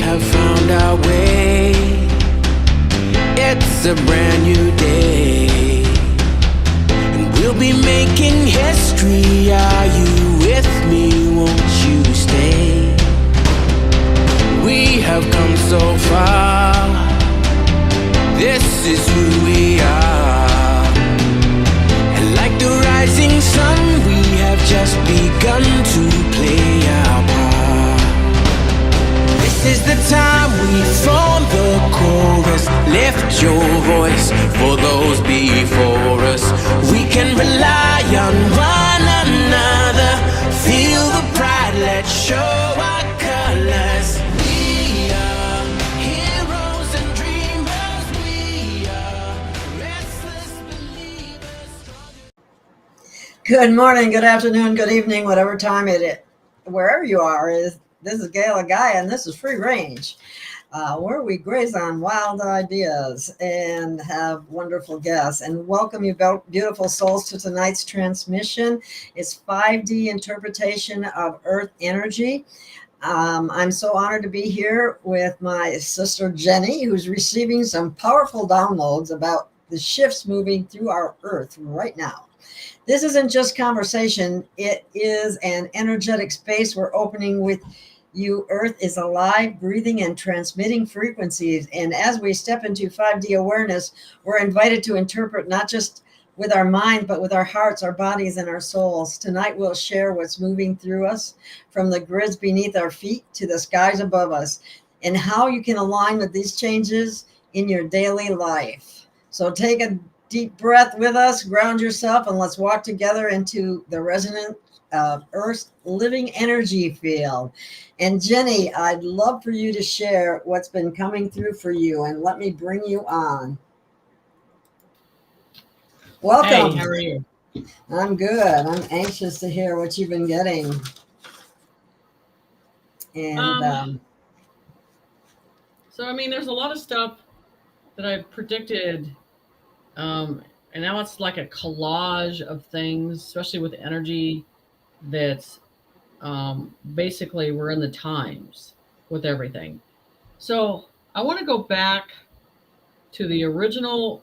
have found our way. It's a brand new day, and we'll be making history. Are you with me? Won't you stay? We have come so far. This is who we are. And like the rising sun, we have just begun to play our part. This is the time we form the chorus. Lift your voice for those before us. We can rely on one another. Feel the pride, let's show our colors. We are heroes and dreamers. We are restless believers. Good morning, good afternoon, good evening, whatever time it is, wherever you are. This is Gail of Gaia, and this is Free Range, where we graze on wild ideas and have wonderful guests. And welcome you, beautiful souls, to tonight's transmission. It's 5D interpretation of Earth energy. I'm so honored to be here with my sister Jenny, who's receiving some powerful downloads about the shifts moving through our Earth right now. This isn't just conversation. It is an energetic space we're opening with you. Earth is alive, breathing, and transmitting frequencies. And as we step into 5D awareness, we're invited to interpret not just with our mind, but with our hearts, our bodies, and our souls. Tonight, we'll share what's moving through us, from the grids beneath our feet to the skies above us, and how you can align with these changes in your daily life. So take a deep breath with us, ground yourself, and let's walk together into the resonant of Earth's living energy field. And Jenny, I'd love for you to share what's been coming through for you, and let me bring you on. Welcome. Hey, how are you? I'm good. I'm anxious to hear what you've been getting. And so, I mean, there's a lot of stuff that I've predicted, and now it's like a collage of things, especially with energy that's basically we're in the times with everything. So I want to go back to the original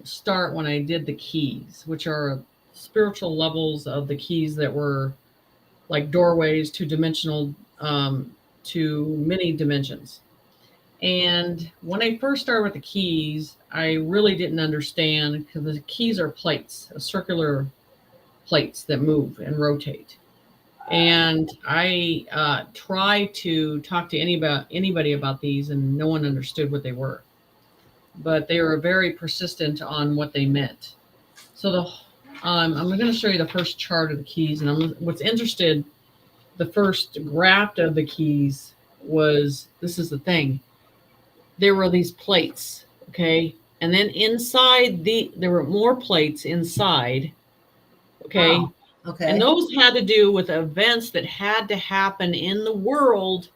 start when I did the keys, which are spiritual levels of the keys that were like doorways to dimensional, to many dimensions. And when I first started with the keys, I really didn't understand, because the keys are plates, circular plates that move and rotate. And I tried to talk to anybody about these, and no one understood what they were. But they were very persistent on what they meant. So I'm going to show you the first chart of the keys. And what's interested, the first graft of the keys was, this is the thing. There were these plates, okay? And then inside there were more plates inside, okay? Oh, okay. And those had to do with events that had to happen in the world,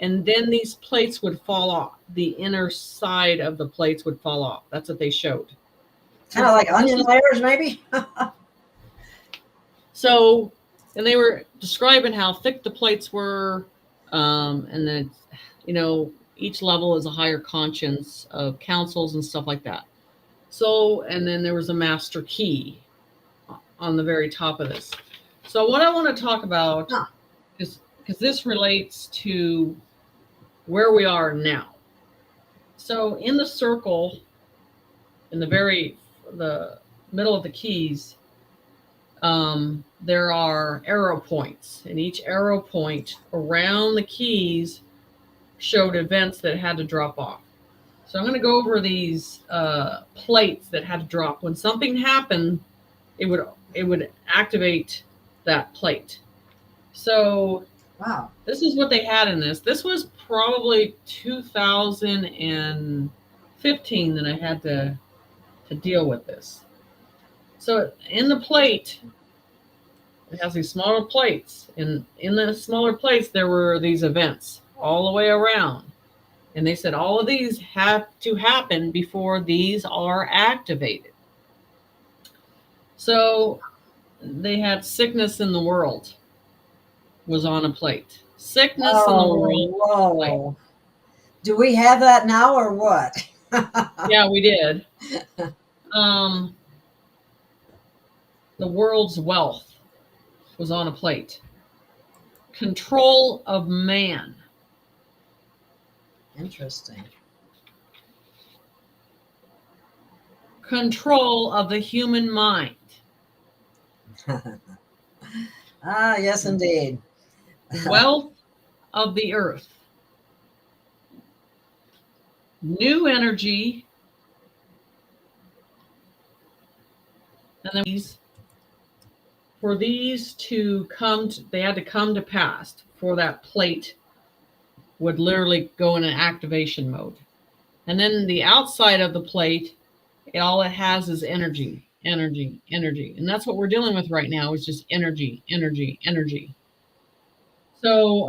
and then these plates would fall off. The inner side of the plates would fall off. That's what they showed. Kind of like onion layers, maybe? So, and they were describing how thick the plates were, and then, each level is a higher conscience of councils and stuff like that. So, and then there was a master key on the very top of this. So what I want to talk about is, because this relates to where we are now. So in the circle, in the middle of the keys, there are arrow points, and each arrow point around the keys showed events that had to drop off. So I'm going to go over these plates that had to drop. When something happened, it would activate that plate. So Wow. This is what they had in this. This was probably 2015 that I had to deal with this. So in the plate, it has these smaller plates. And in the smaller plates, there were these events all the way around. And they said all of these have to happen before these are activated. So they had sickness in the world was on a plate. Sickness in the world. Whoa. Do we have that now or what? Yeah, we did. The world's wealth was on a plate. Control of man. Interesting. Control of the human mind. Yes, indeed. Wealth of the earth. New energy. And then for these to come, they had to come to pass for that plate would literally go in an activation mode. And then the outside of the plate, all it has is energy, energy, energy. And that's what we're dealing with right now is just energy, energy, energy. So,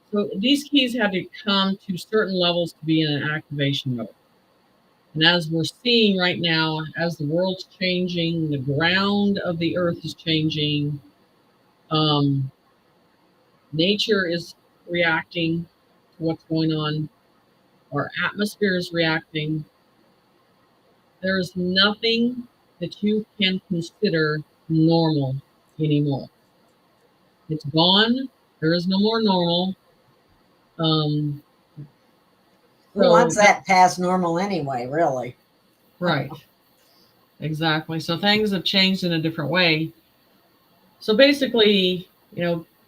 so these keys had to come to certain levels to be in an activation mode. And as we're seeing right now, as the world's changing, the ground of the earth is changing, nature is reacting to what's going on, our atmosphere is reacting. There is nothing that you can consider normal anymore. It's gone. There is no more normal. Who wants that past normal anyway, really? Right. Exactly. So things have changed in a different way. So basically,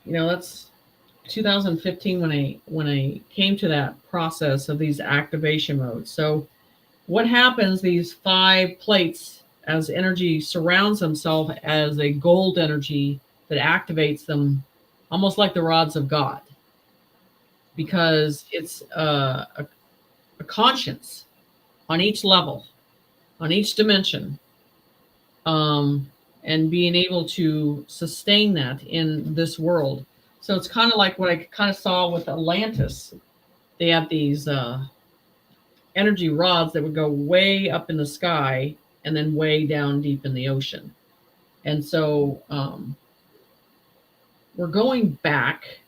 that's 2015 when I came to that process of these activation modes. So what happens, these 5 plates, as energy surrounds themselves as a gold energy that activates them almost like the rods of God, because it's a conscience on each level, on each dimension, and being able to sustain that in this world. So it's kind of like what I kind of saw with Atlantis. They have these energy rods that would go way up in the sky and then way down deep in the ocean. And so we're going back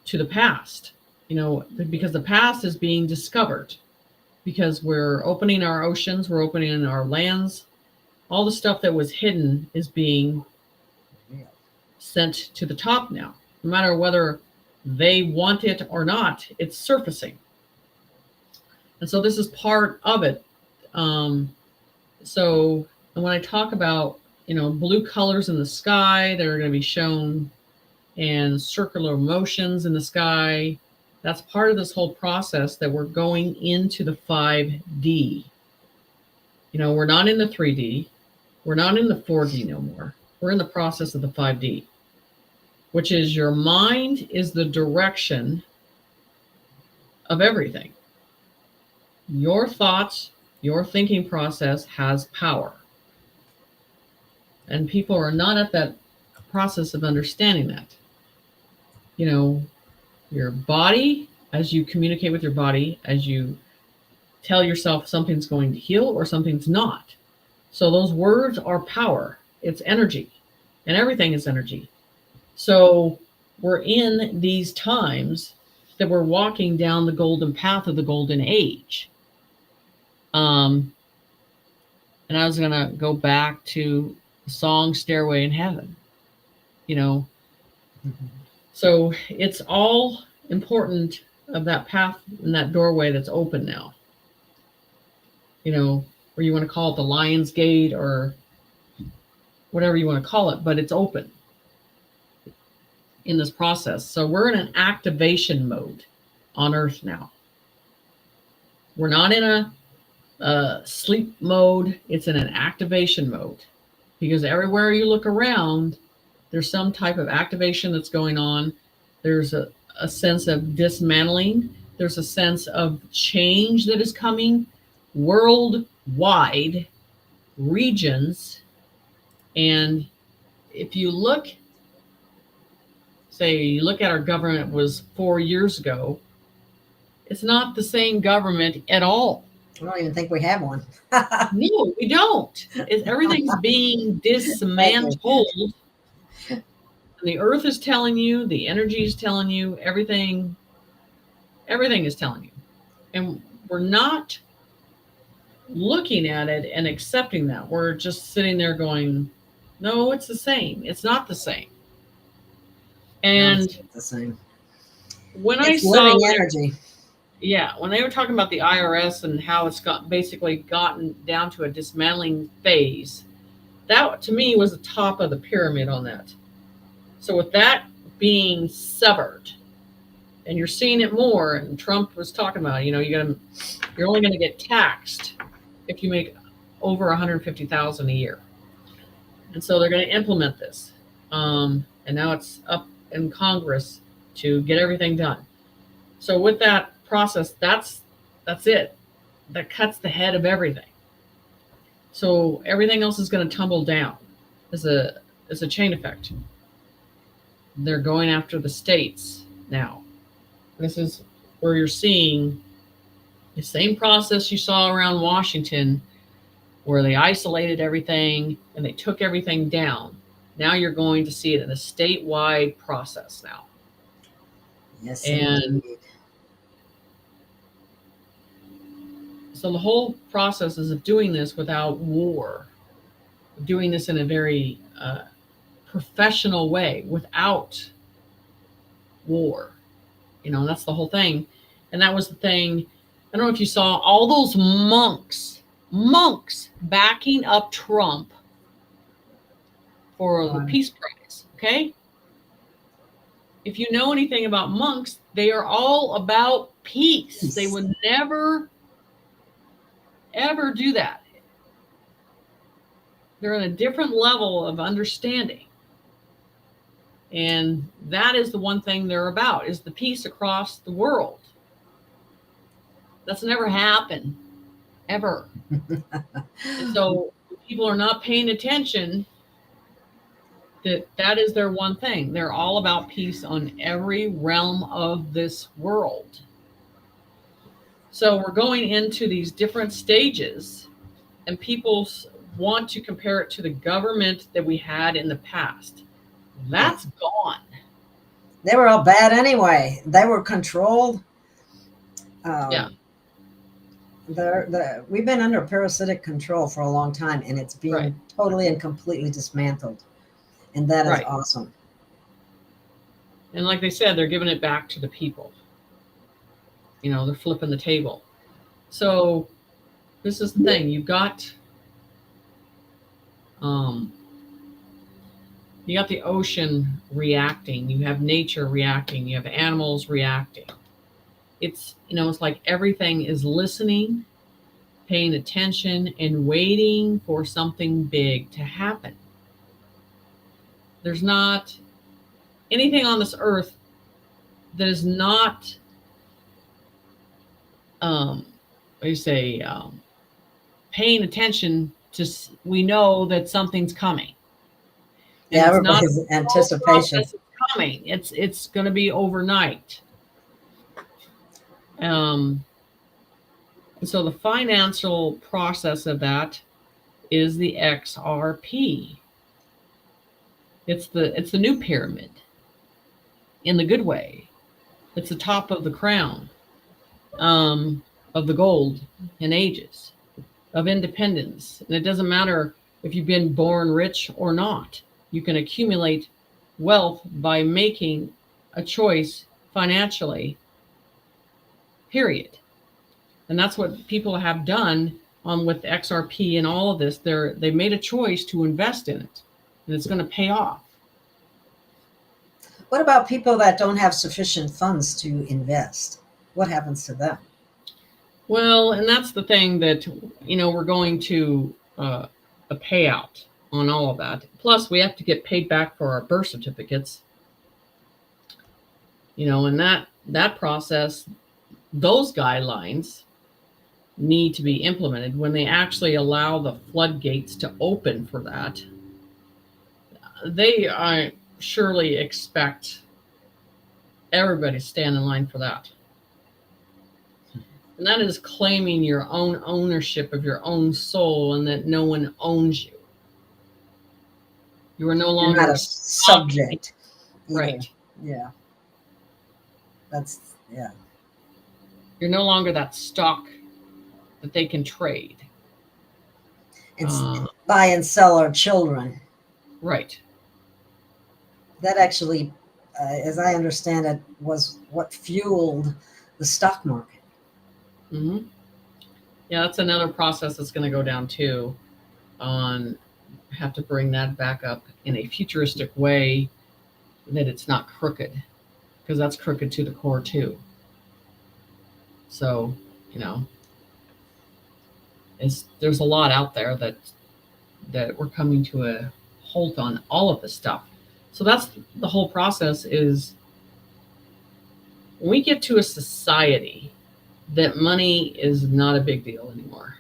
to the past, because the past is being discovered, because we're opening our oceans, we're opening our lands. All the stuff that was hidden is being sent to the top now. No matter whether they want it or not, it's surfacing. And so this is part of it. So when I talk about, blue colors in the sky that are going to be shown and circular motions in the sky, that's part of this whole process that we're going into the 5D. We're not in the 3D. We're not in the 4D no more. We're in the process of the 5D, which is your mind is the direction of everything. Your thoughts, your thinking process has power. And people are not at that process of understanding that. Your body, as you communicate with your body, as you tell yourself something's going to heal or something's not. So those words are power. It's energy. And everything is energy. So we're in these times that we're walking down the golden path of the golden age. And I was going to go back to the song Stairway in Heaven, So it's all important of that path and that doorway that's open now. Or you want to call it the Lion's Gate or whatever you want to call it, but it's open in this process. So we're in an activation mode on Earth now. We're not in a sleep mode. It's in an activation mode, because everywhere you look around, there's some type of activation that's going on. There's a sense of dismantling. There's a sense of change that is coming worldwide, regions. And if you look, you look at our government was 4 years ago, it's not the same government at all. I don't even think we have one. No, we don't. Everything's being dismantled. the earth is telling you, the energy is telling you, everything is telling you. And we're not looking at it and accepting that. We're just sitting there going, no, it's the same. It's not the same. And no, it's not the same. When it's I saw living energy. Yeah, when they were talking about the IRS and how it's basically gotten down to a dismantling phase, that to me was the top of the pyramid on that. So with that being severed, and you're seeing it more, and Trump was talking about, you're only going to get taxed if you make over 150,000 a year, and so they're going to implement this, and now it's up in Congress to get everything done. So with that process, that's it. That cuts the head of everything. So everything else is going to tumble down as a chain effect. They're going after the states now. This is where you're seeing the same process you saw around Washington, where they isolated everything and they took everything down. Now you're going to see it in a statewide process now. Yes, and indeed. So the whole process is of doing this without war, doing this in a very professional way, without war. That's the whole thing. And that was the thing. I don't know if you saw all those monks backing up Trump for the Peace Prize. Okay. If you know anything about monks, they are all about peace. They would never, ever do that. They're in a different level of understanding. And that is the one thing they're about, is the peace across the world. That's never happened, ever. And so people are not paying attention that is their one thing. They're all about peace on every realm of this world. So we're going into these different stages, and people want to compare it to the government that we had in the past. That's gone. They were all bad anyway. They were controlled. Yeah. We've been under parasitic control for a long time, and it's being totally and completely dismantled. And that is awesome. And like they said, they're giving it back to the people. They're flipping the table. So this is the thing. You've got the ocean reacting. You have nature reacting. You have animals reacting. It's, it's like everything is listening, paying attention, and waiting for something big to happen. There's not anything on this earth that is not, paying attention to, we know that something's coming. And yeah, everybody's anticipation. It's coming. It's going to be overnight. And so the financial process of that is the XRP. It's the new pyramid, in the good way. It's the top of the crown, of the gold and ages of independence. And it doesn't matter if you've been born rich or not. You can accumulate wealth by making a choice financially, period. And that's what people have done with XRP and all of this. They made a choice to invest in it, and it's going to pay off. What about people that don't have sufficient funds to invest? What happens to them? Well, and that's the thing that, we're going to a payout on all of that. Plus, we have to get paid back for our birth certificates. And that process, those guidelines need to be implemented. When they actually allow the floodgates to open for that, they surely expect everybody to stand in line for that. And that is claiming your own ownership of your own soul, and that no one owns you. You are no longer You're not a subject. either. Right. Yeah. That's, yeah. You're no longer that stock that they can trade. It's buy and sell our children. Right. That actually, as I understand it, was what fueled the stock market. Mm-hmm. Yeah, that's another process that's going to go down too. Have to bring that back up in a futuristic way, that it's not crooked, because that's crooked to the core too. So, there's a lot out there that we're coming to a halt on all of this stuff. So that's the whole process. Is when we get to a society that money is not a big deal anymore.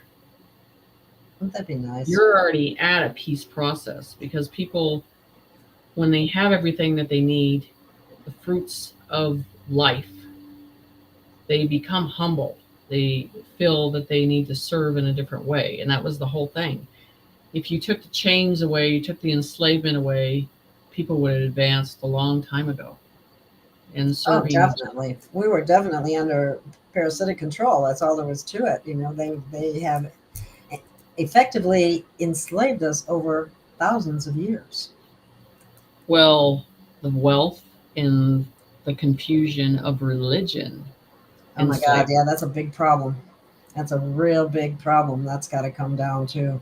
Wouldn't that be nice? You're already at a peace process, because people, when they have everything that they need, the fruits of life, they become humble. They feel that they need to serve in a different way. And that was the whole thing. If you took the chains away, you took the enslavement away, people would have advanced a long time ago. And serving. Oh, definitely. We were definitely under parasitic control. That's all there was to it. They have effectively enslaved us over thousands of years. Well, the wealth and the confusion of religion. Oh my God, yeah, that's a big problem. That's a real big problem. That's got to come down too.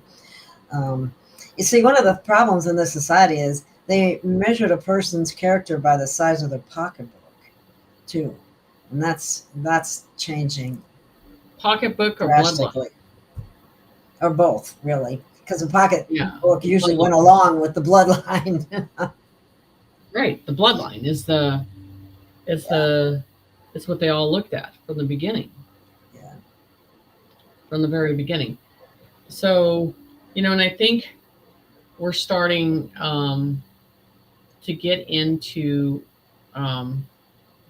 You see, one of the problems in this society is they measured a person's character by the size of their pocketbook too, and that's changing. Pocketbook or drastically, bloodline? Or both, really, because the pocketbook usually bloodline went along with the bloodline. Right, the bloodline is it's what they all looked at from the beginning. Yeah, from the very beginning. So, and I think we're starting to get into the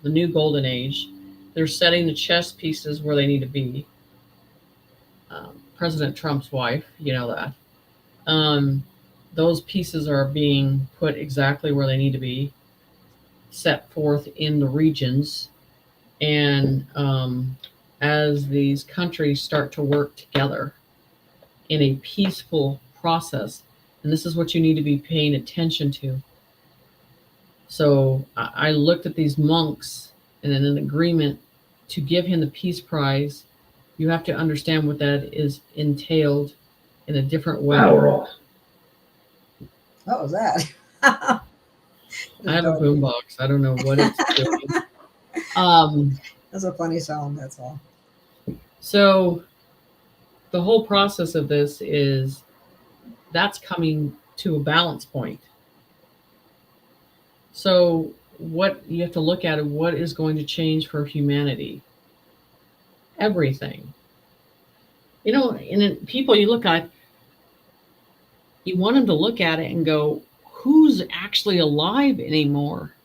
new golden age. They're setting the chess pieces where they need to be. President Trump's wife, you know that. Those pieces are being put exactly where they need to be, set forth in the regions. And as these countries start to work together in a peaceful process, and this is what you need to be paying attention to. So I looked at these monks, and in an agreement to give him the Peace Prize, you have to understand what that is entailed in a different way. What was that? I have a boombox. I don't know what it's doing. That's a funny sound, that's all. So the whole process of this is that's coming to a balance point. So what you have to look at is what is going to change for humanity. Everything. And people you look at, you want them to look at it and go, who's actually alive anymore?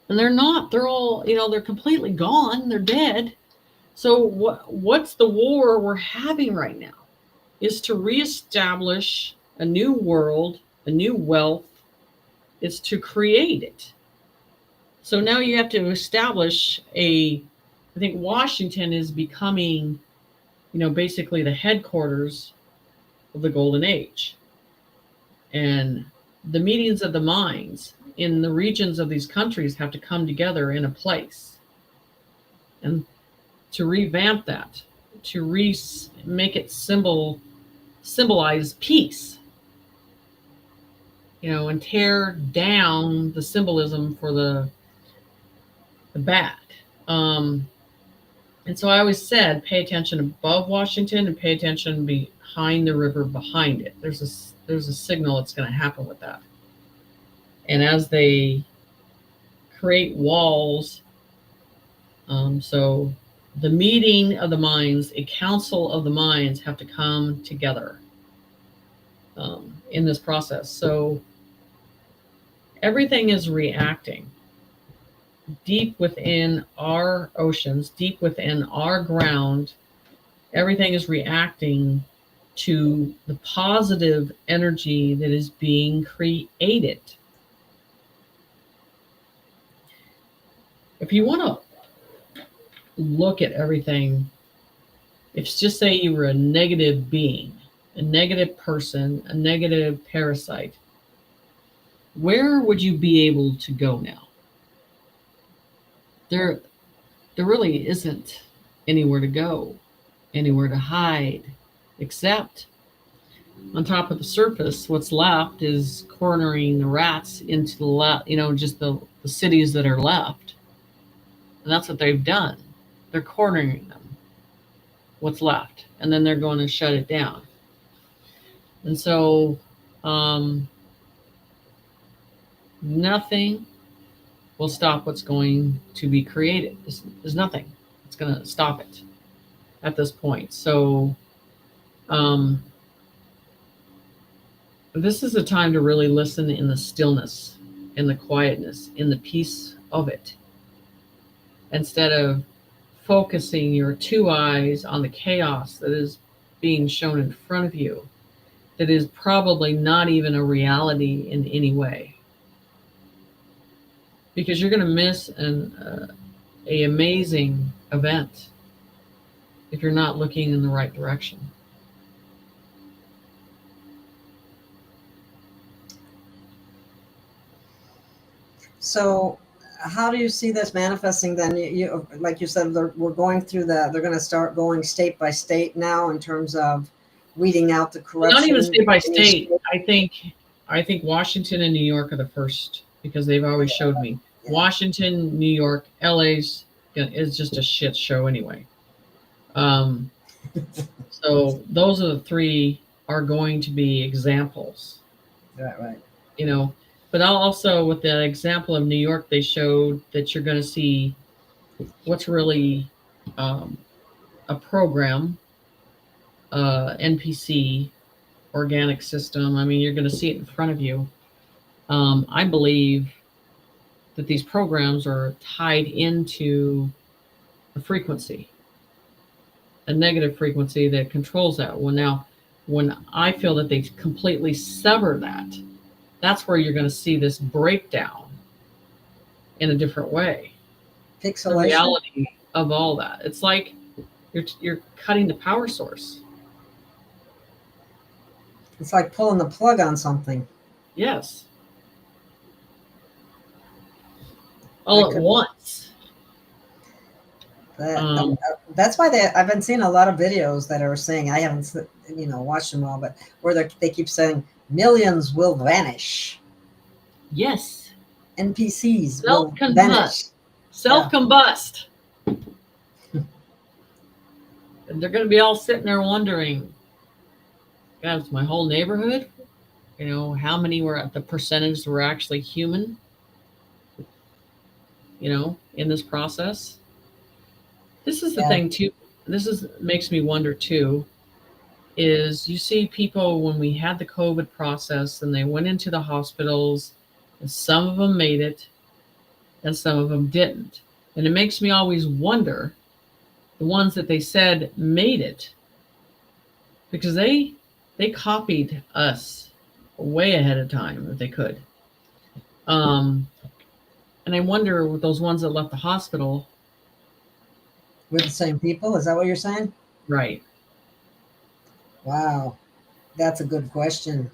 And they're not. They're all, they're completely gone. They're dead. So what's the war we're having right now? Is to reestablish a new world, a new wealth. It's to create it. So now you have to establish I think Washington is becoming, basically the headquarters of the Golden Age. And the meetings of the minds in the regions of these countries have to come together in a place. And to revamp that, to make it symbolize peace, and tear down the symbolism for the bad. And so I always said, pay attention above Washington and pay attention behind the river behind it. There's a signal that's going to happen with that. And as they create walls, so the meeting of the minds, a council of the minds have to come together in this process. So everything is reacting. Deep within our oceans, deep within our ground, everything is reacting to the positive energy that is being created. if you want to look at everything, if just say you were a negative being, a negative person, a negative parasite, where would you be able to go now? There really isn't anywhere to go, anywhere to hide, except on top of the surface. What's left is cornering the rats into just the cities that are left. And that's what they've done. They're cornering them, what's left, and then they're going to shut it down. And so nothing will stop what's going to be created. There's nothing that's going to stop it at this point. So this is a time to really listen in the stillness, in the quietness, in the peace of it, instead of focusing your two eyes on the chaos that is being shown in front of you, that is probably not even a reality in any way. Because you're going to miss an amazing event if you're not looking in the right direction. So how do you see this manifesting then? You like you said, we're going through they're going to start going state by state now in terms of weeding out the corruption. Not even state by state. I think Washington and New York are the first, because they've always showed me. Yeah. Washington, New York, LA's is just a shit show anyway. So those are the three are going to be examples. Right. But also with the example of New York, they showed that you're going to see what's really a program, NPC, organic system. I mean, you're going to see it in front of you. I believe that these programs are tied into a frequency, a negative frequency that controls that. When I feel that they completely sever that, that's where you're going to see this breakdown in a different way. Pixelation. The reality of all that. It's like you're cutting the power source. It's like pulling the plug on something. Yes. All at once. That's why I've been seeing a lot of videos that are saying, I haven't watched them all, but where they keep saying millions will vanish. Yes. NPCs will vanish. Self-combust. Yeah. And they're going to be all sitting there wondering, God, it's my whole neighborhood? How many the percentage were actually human? In this process. This is the thing too. Makes me wonder too, is you see people when we had the COVID process and they went into the hospitals, and some of them made it and some of them didn't. And it makes me always wonder the ones that they said made it, because they copied us way ahead of time if they could. And I wonder with those ones that left the hospital. We're the same people? Is that what you're saying? Right. Wow. That's a good question.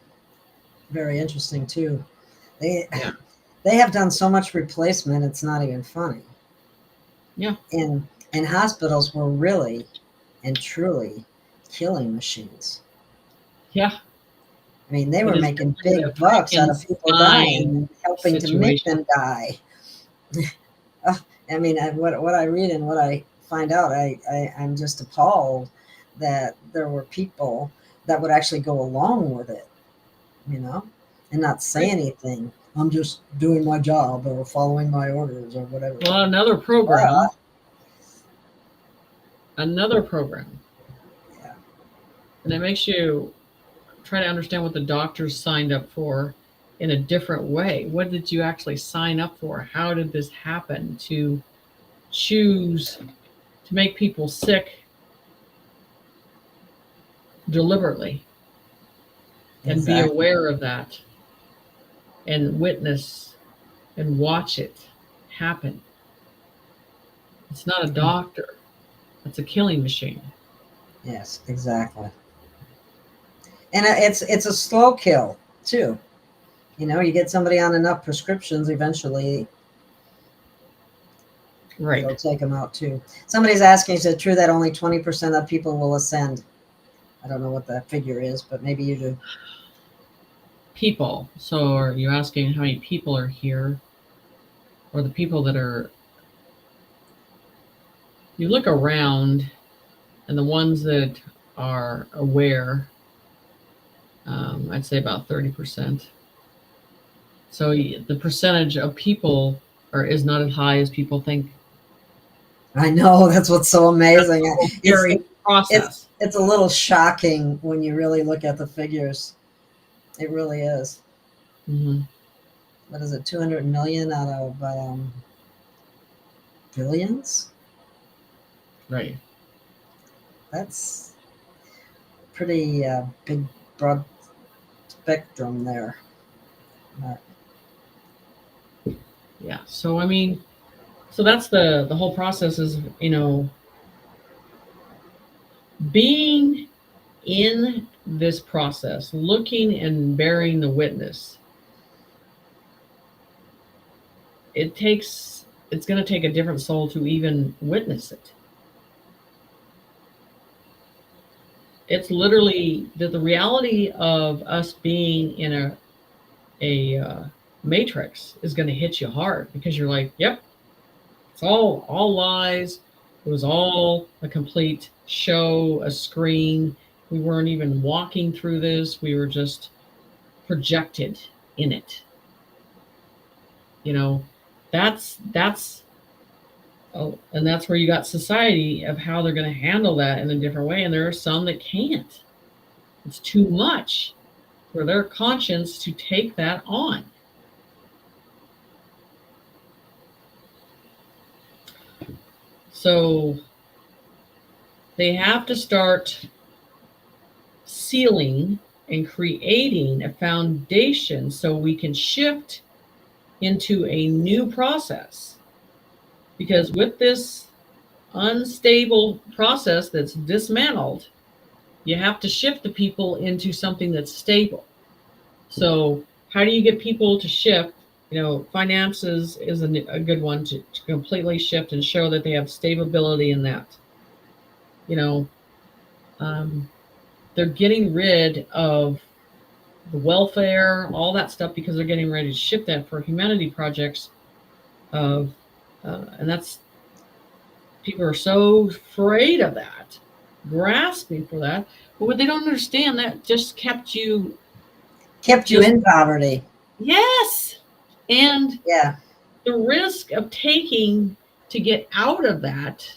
Very interesting too. They have done so much replacement, it's not even funny. Yeah. And hospitals were really and truly killing machines. Yeah. I mean, they were making big bucks out of people dying and helping to make them die. I mean, what I read and what I find out, I'm just appalled that there were people that would actually go along with it, and not say anything. I'm just doing my job or following my orders or whatever. Well, another program. Yeah. And it makes you try to understand what the doctors signed up for in a different way. What did you actually sign up for? How did this happen to choose to make people sick deliberately? And be aware of that and witness and watch it happen. It's not a doctor. It's a killing machine. Yes, exactly. And it's a slow kill too. You know, you get somebody on enough prescriptions, eventually Right. it'll take them out too. Somebody's asking, is it true that only 20% of people will ascend? I don't know what that figure is, but maybe you do. People. So are you asking how many people are here? Or the people that are... You look around, and the ones that are aware, I'd say about 30%. So the percentage of people is not as high as people think. I know, that's what's so amazing. Scary process. It's a little shocking when you really look at the figures. It really is. Mm-hmm. What is it, 200 million out of billions? Right. That's pretty big, broad spectrum there. Yeah. So I mean, so that's the whole process is, you know, being in this process, looking and bearing the witness. It's going to take a different soul to even witness it. It's literally the reality of us being in a matrix is going to hit you hard, because you're like, yep, it's all lies. It was all a complete show, a screen. We weren't even walking through this. We were just projected in it. You know, that's oh, and that's where you got society of how they're going to handle that in a different way. And there are some that can't. It's too much for their conscience to take that on. So they have to start sealing and creating a foundation so we can shift into a new process. Because with this unstable process that's dismantled, you have to shift the people into something that's stable. So how do you get people to shift? You know, finances is a good one to completely shift and show that they have stability in that. You know, they're getting rid of the welfare, all that stuff, because they're getting ready to shift that for humanity projects. And that's, people are so afraid of that, grasping for that. But what they don't understand, that just kept you in poverty. Yes. And yeah, the risk of taking to get out of that,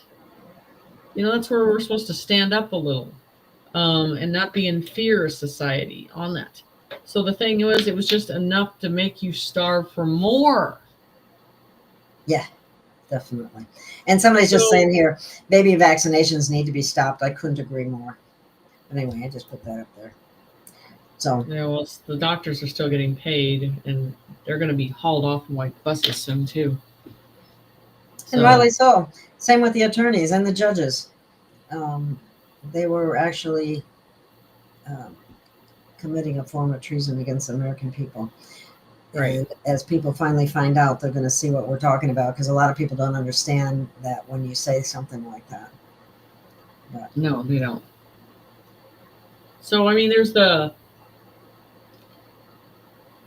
you know, that's where we're supposed to stand up a little, and not be in fear of society on that. So the thing was, it was just enough to make you starve for more. Yeah, definitely. And somebody's just saying here, baby vaccinations need to be stopped. I couldn't agree more. But anyway, I just put that up there. So yeah, well, the doctors are still getting paid, and they're going to be hauled off in white buses soon too. And rightly so. Same with the attorneys and the judges. They were actually committing a form of treason against the American people. Right. And as people finally find out, they're going to see what we're talking about, because a lot of people don't understand that when you say something like that. But no, they don't. So I mean,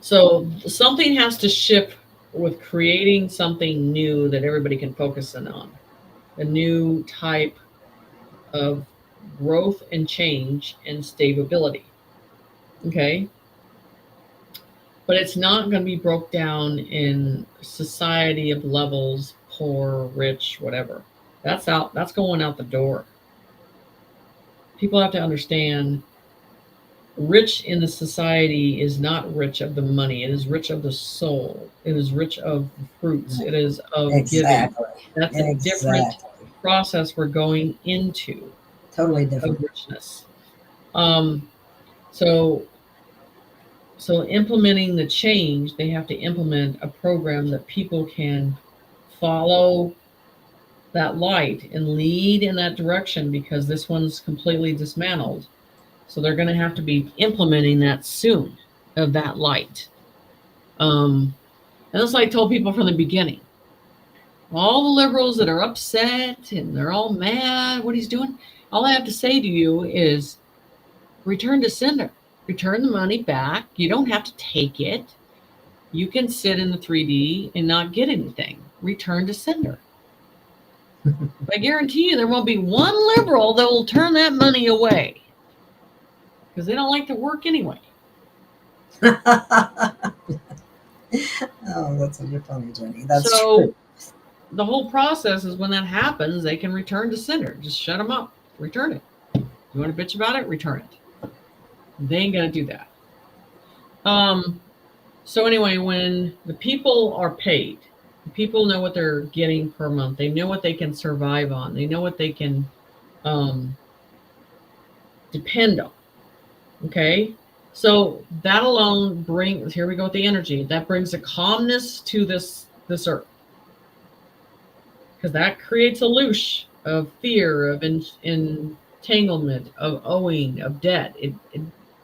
so something has to shift with creating something new that everybody can focus in on. A new type of growth and change and stability. Okay. But it's not going to be broke down in society of levels, poor, rich, whatever. That's going out the door. People have to understand, rich in the society is not rich of the money. It is rich of the soul. It is rich of the fruits. It is of giving. That's a different process we're going into. Totally different. Of richness. So implementing the change, they have to implement a program that people can follow that light and lead in that direction, because this one's completely dismantled. So they're going to have to be implementing that soon, of that light. And that's like I told people from the beginning. All the liberals that are upset and they're all mad what he's doing, all I have to say to you is return to sender. Return the money back. You don't have to take it. You can sit in the 3D and not get anything. Return to sender. I guarantee you there won't be one liberal that will turn that money away, because they don't like to work anyway. Oh, that's what you're funny, Jenny. That's so true. The whole process is when that happens, they can return to sender. Just shut them up. Return it. You want to bitch about it? Return it. They ain't gonna do that. So anyway, when the people are paid, the people know what they're getting per month. They know what they can survive on. They know what they can depend on. Okay, so that alone brings, here we go with the energy, that brings a calmness to this earth, because that creates a loosh of fear, of entanglement, of owing, of debt. It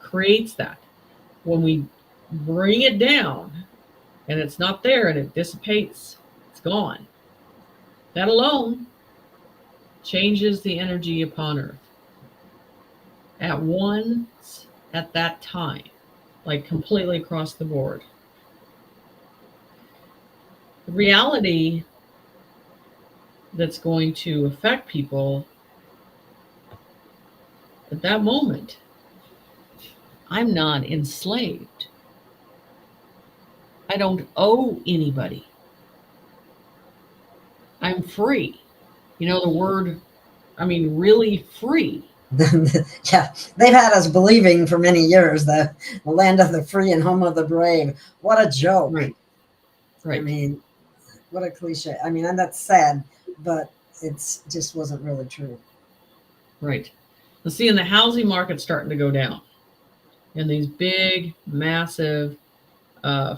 creates that. When we bring it down and it's not there and it dissipates, it's gone, that alone changes the energy upon earth at once, at that time, like completely across the board. The reality that's going to affect people at that moment, I'm not enslaved. I don't owe anybody. I'm free. You know the word, I mean, really free. Yeah, they've had us believing for many years that the land of the free and home of the brave. What a joke. Right. I mean, what a cliche. I mean, and that's sad, but it's just wasn't really true. Right. Let's see, in the housing market starting to go down, and these big, massive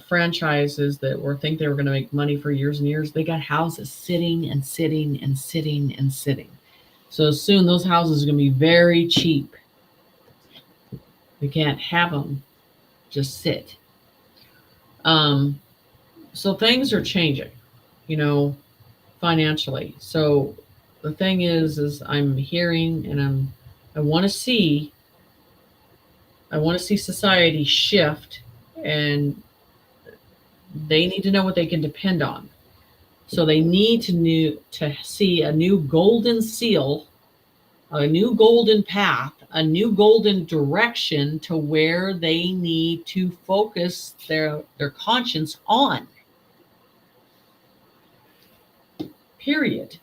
franchises that think they were going to make money for years and years, they got houses sitting and sitting and sitting and sitting. So soon those houses are going to be very cheap. We can't have them just sit. So things are changing, financially. So the thing is I'm hearing, and I want to see society shift, and they need to know what they can depend on. So they need to see a new golden seal, a new golden path, a new golden direction to where they need to focus their conscience on. Period.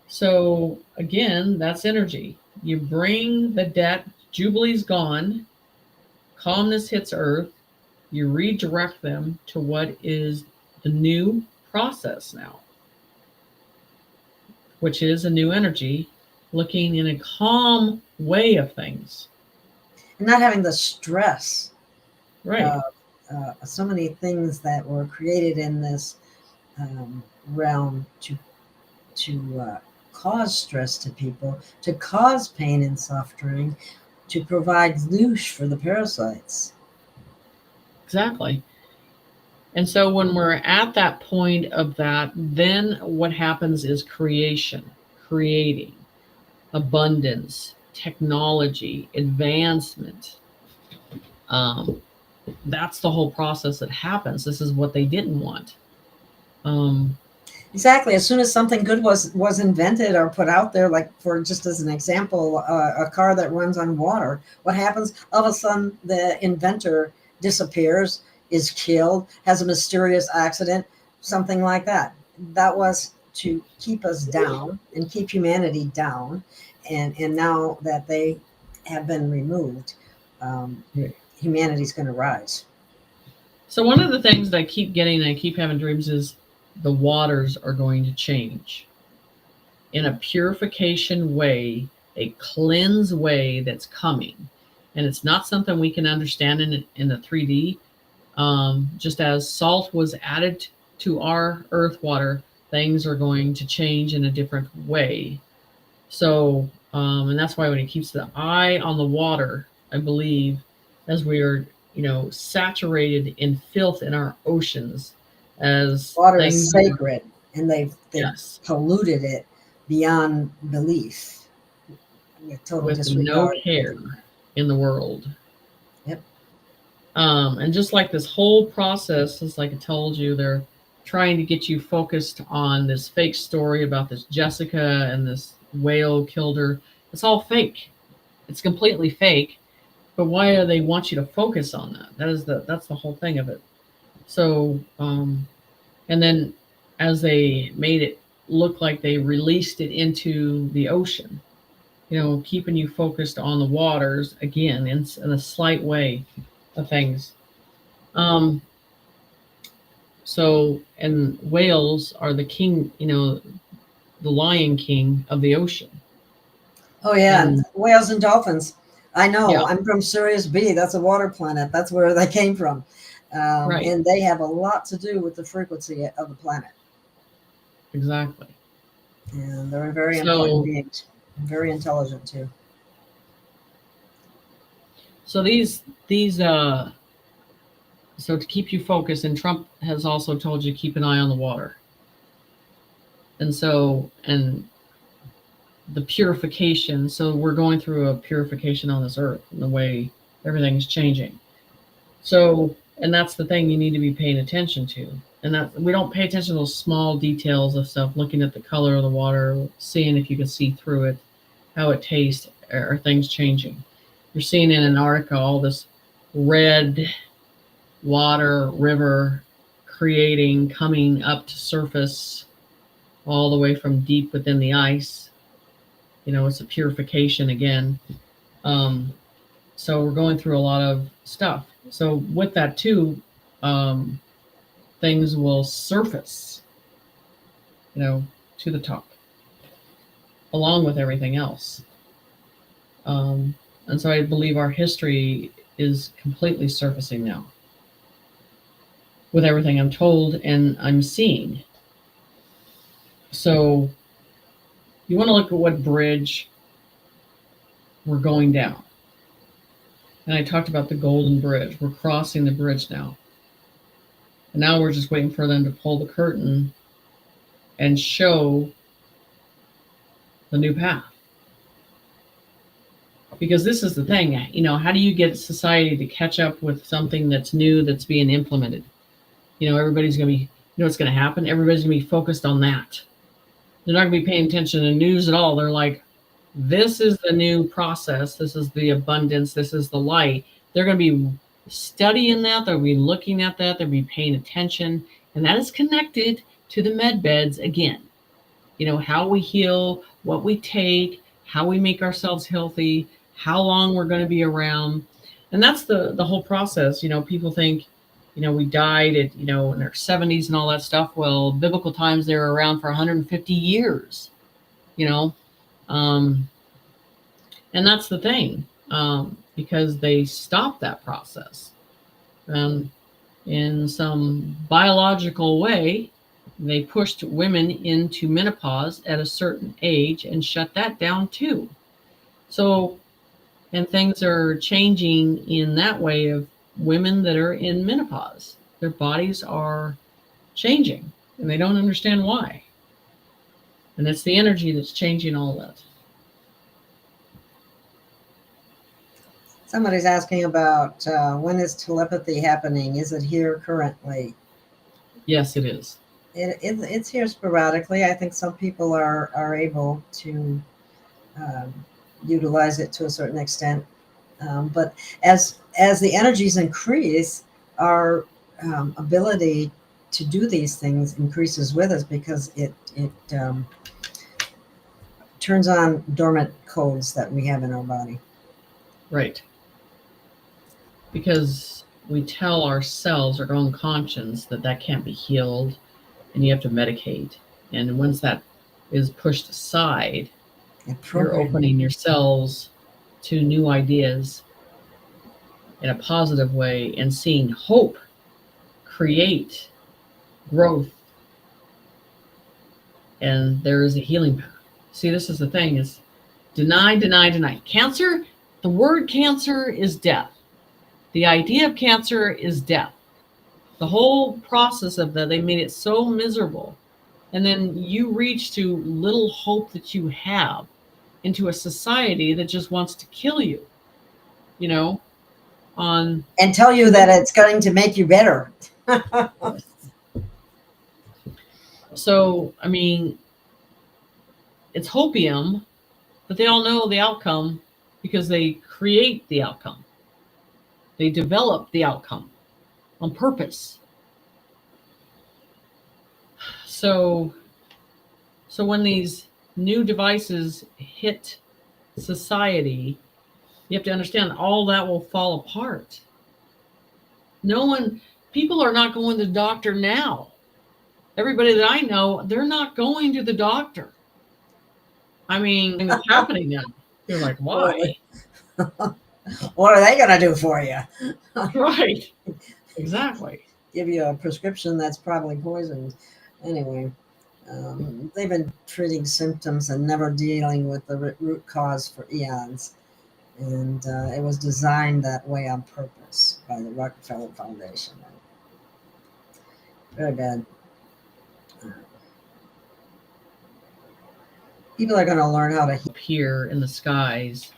So again, that's energy. You bring the debt, Jubilee's gone, calmness hits earth, you redirect them to what is the new process now, which is a new energy, looking in a calm way of things. Not having the stress. Right. So many things that were created in this realm to cause stress to people, to cause pain and suffering, to provide loosh for the parasites. Exactly. And so when we're at that point of that, then what happens is creating abundance, technology, advancement. That's the whole process that happens. This is what they didn't want. Exactly. As soon as something good was invented or put out there, like for just as an example, a car that runs on water, what happens? All of a sudden, the inventor disappears, is killed, has a mysterious accident, something like that. That was to keep us down and keep humanity down. And now that they have been removed, humanity's going to rise. So one of the things that I keep getting and I keep having dreams is the waters are going to change in a purification way, a cleanse way that's coming. And it's not something we can understand in the 3D. Just as salt was added to our earth water, things are going to change in a different way. So, and that's why when he keeps the eye on the water, I believe, as we are, saturated in filth in our oceans, as Water is things, sacred, and they've yes, polluted it beyond belief with total with no disregard. care in the world. Yep. And just like this whole process, as like I told you, they're trying to get you focused on this fake story about this Jessica and this whale killed her. It's all fake. It's completely fake. But why do they want you to focus on that? That's the whole thing of it. So, and then as they made it look like they released it into the ocean, keeping you focused on the waters again in a slight way of things. So, and whales are the king, the lion king of the ocean. Oh yeah, and And whales and dolphins. I know. yeah, I'm from Sirius B. That's a water planet. That's where they came from, right, and they have a lot to do with the frequency of the planet. exactly. And they're very important So, beings, very intelligent too. so so to keep you focused, and Trump has also told you keep an eye on the water. And so, and the purification. So we're going through a purification on this earth and the way everything's changing. So, and that's the thing you need to be paying attention to. And that we don't pay attention to those small details of stuff, looking at the color of the water, seeing if you can see through it, how it tastes, are things changing. You're seeing in Antarctica all this red water river coming up to surface all the way from deep within the ice. It's a purification again. So we're going through a lot of stuff. So with that too, things will surface, to the top, along with everything else. And so I believe our history is completely surfacing now with everything I'm told and I'm seeing. So you want to look at what bridge we're going down. And I talked about the Golden Bridge. We're crossing the bridge now. And now we're just waiting for them to pull the curtain and show the new path. Because this is the thing, how do you get society to catch up with something that's new, that's being implemented? Everybody's going to be, what's going to happen? Everybody's going to be focused on that. They're not going to be paying attention to news at all. They're like, this is the new process. This is the abundance. This is the light. They're going to be studying that. They'll be looking at that. They'll be paying attention. And that is connected to the Medbeds again. How we heal, what we take, how we make ourselves healthy, how long we're going to be around. And that's the whole process. People think, we died at, in our 70s and all that stuff. Well, biblical times, they were around for 150 years, and that's the thing, because they stopped that process. In some biological way, they pushed women into menopause at a certain age and shut that down too. So, and things are changing in that way of women that are in menopause. Their bodies are changing and they don't understand why. And it's the energy that's changing all that. Somebody's asking about when is telepathy happening? Is it here currently? Yes, it is. It's here sporadically. I think some people are able to utilize it to a certain extent. But as the energies increase, our ability to do these things increases with us, because it turns on dormant codes that we have in our body. Right. Because we tell ourselves, our own conscience, that can't be healed and you have to medicate. And once that is pushed aside, you're opening yourselves to new ideas in a positive way and seeing hope create growth and there is a healing path. See, this is the thing: is deny, deny, deny. Cancer. The word cancer is death. The idea of cancer is death. The whole process of that, they made it so miserable. And then you reach to little hope that you have into a society that just wants to kill you, you know, on and tell you that it's going to make you better. So, I mean, it's hopium, but they all know the outcome because they create the outcome. They develop the outcome on purpose. So when these new devices hit society, you have to understand all that will fall apart. People are not going to the doctor now. Everybody that I know, they're not going to the doctor. I mean, it's happening now. You're like, why? What are they going to do for you? Right. Exactly. Give you a prescription that's probably poisoned. Anyway, they've been treating symptoms and never dealing with the root cause for eons. And it was designed that way on purpose by the Rockefeller Foundation. Very bad. People are going to learn how to appear in the skies,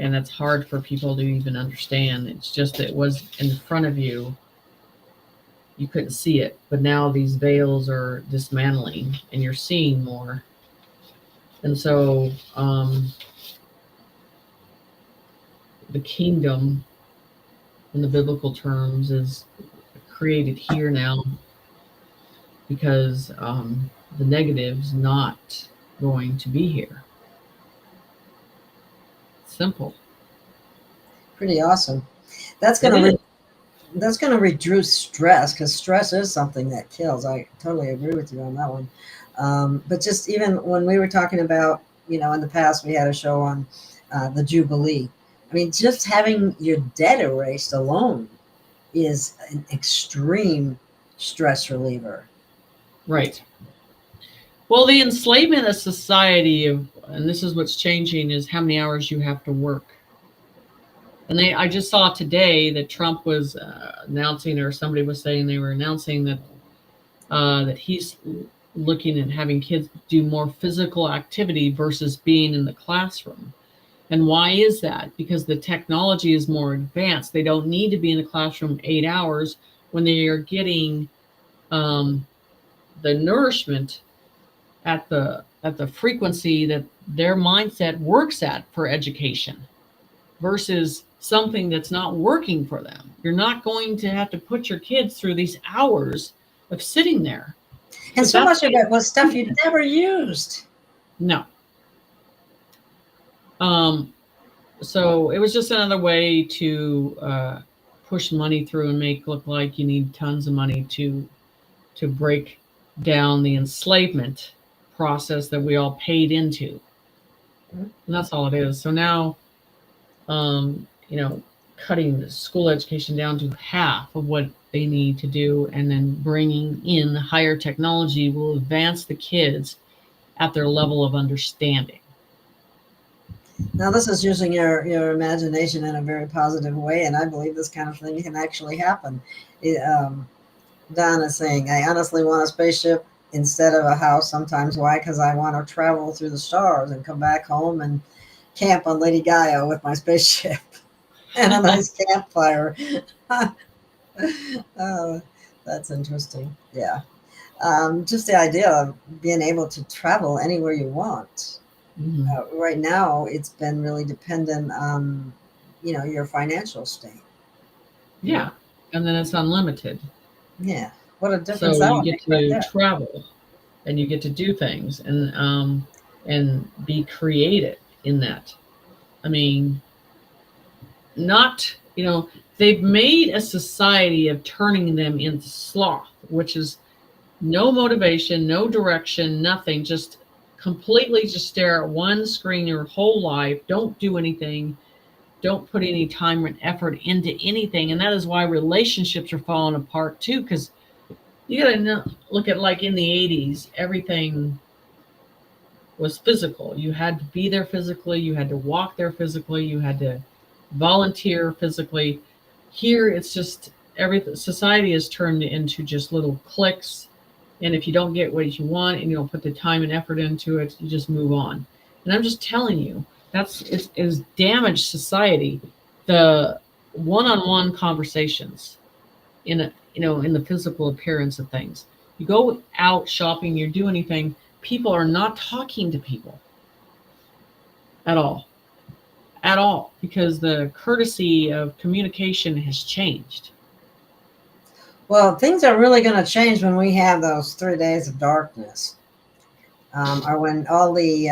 and it's hard for people to even understand. It's just it was in front of you. You couldn't see it, but now these veils are dismantling and you're seeing more. And so the kingdom in the biblical terms is created here now because the negative's not going to be here. Simple. Pretty awesome. That's going to reduce stress, because stress is something that kills. I totally agree with you on that one. But just even when we were talking about, in the past, we had a show on the Jubilee. I mean, just having your debt erased alone is an extreme stress reliever. Right. Well, the enslavement of society, and this is what's changing, is how many hours you have to work. And I just saw today that Trump was announcing, or somebody was saying they were announcing that he's looking at having kids do more physical activity versus being in the classroom. And why is that? Because the technology is more advanced. They don't need to be in the classroom 8 hours when they are getting the nourishment at the frequency that their mindset works at for education, versus something that's not working for them. You're not going to have to put your kids through these hours of sitting there. And so much of it was stuff you'd never used. No. So it was just another way to push money through and make it look like you need tons of money to break down the enslavement process that we all paid into. And that's all it is. So now, cutting the school education down to half of what they need to do, and then bringing in higher technology will advance the kids at their level of understanding. Now, this is using your imagination in a very positive way, and I believe this kind of thing can actually happen. Don is saying, I honestly want a spaceship instead of a house sometimes. Why? Because I want to travel through the stars and come back home and camp on Lady Gaia with my spaceship and a nice campfire. That's interesting. Yeah. Just the idea of being able to travel anywhere you want. Mm-hmm. Right now, it's been really dependent on, your financial state. Yeah. And then it's unlimited. Yeah. What a difference. So you get to travel and you get to do things and be creative in that. I mean, they've made a society of turning them into sloth, which is no motivation, no direction, nothing, just completely just stare at one screen your whole life. Don't do anything. Don't put any time and effort into anything. And that is why relationships are falling apart too, because You got to look at, like, in the 80s, everything was physical. You had to be there physically, you had to walk there physically, you had to volunteer physically. Here it's just everything. Society is turned into just little clicks, and if you don't get what you want and you don't put the time and effort into it, you just move on. And I'm just telling you, it's damaged society. The one-on-one conversations in a, in the physical appearance of things. You go out shopping, you do anything, people are not talking to people at all. At all, because the courtesy of communication has changed. Well, things are really going to change when we have those 3 days of darkness, or when all the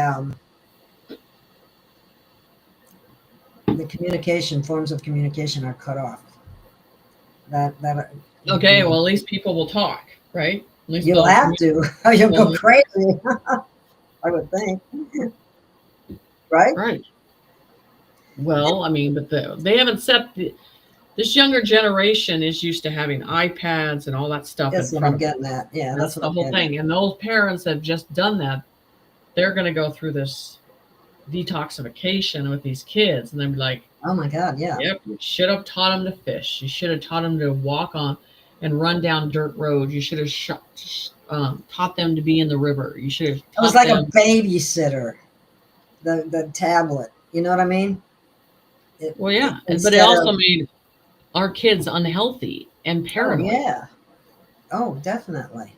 communication forms of communication are cut off. That Okay, well, at least people will talk, right? At least you'll have to, or you'll go Well, crazy. I would think, right? right. Well, I mean, but they haven't set this younger generation is used to having iPads and all that stuff That's in what front I'm of them. getting at. Yeah, That's that's what the I'm whole getting at. thing. And those parents have just done that. They're going to go through this detoxification with these kids, and they'll be like, Oh my God, yeah. yep, you should have taught them to fish. You should have taught them to walk on and run down dirt roads. You should have taught them to be in the river. You should have It was taught like a them. babysitter, the tablet. You know what I mean? Well, yeah, but it Instead also of, made our kids unhealthy and oh paranoid. yeah, oh definitely,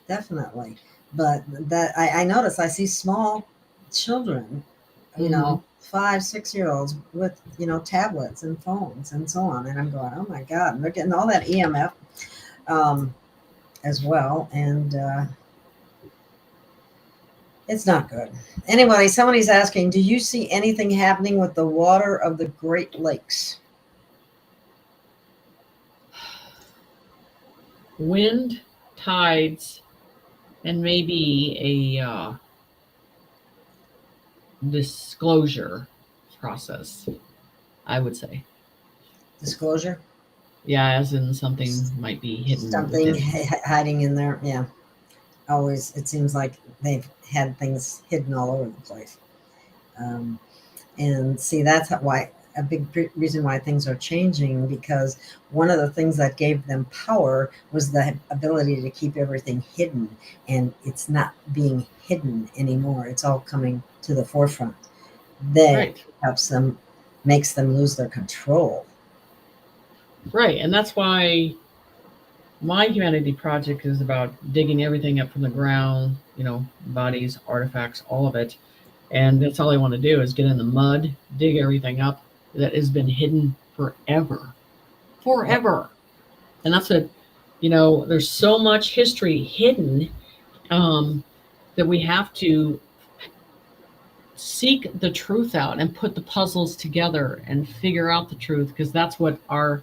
definitely. But that I notice I see small children, Hmm. 5, 6 year olds with tablets and phones and so on, and I'm going, oh my God, and they're getting all that EMF as well, and it's not good. Anyway, somebody's asking, do you see anything happening with the water of the Great Lakes? Wind, tides, and maybe a disclosure process, I would say. Disclosure? Yeah, as in something might be hidden Something within. hiding in there. Yeah. Always, it seems like they've had things hidden all over the place. Um, and see, that's why a big reason why things are changing, because one of the things that gave them power was the ability to keep everything hidden, and it's not being hidden anymore. It's all coming to the forefront. That Right. helps them, makes them lose their control. Right. And that's why my humanity project is about digging everything up from the ground, bodies, artifacts, all of it. And that's all I want to do is get in the mud, dig everything up that has been hidden forever. Yep. Forever. And that's what, there's so much history hidden, that we have to seek the truth out and put the puzzles together and figure out the truth, because that's what our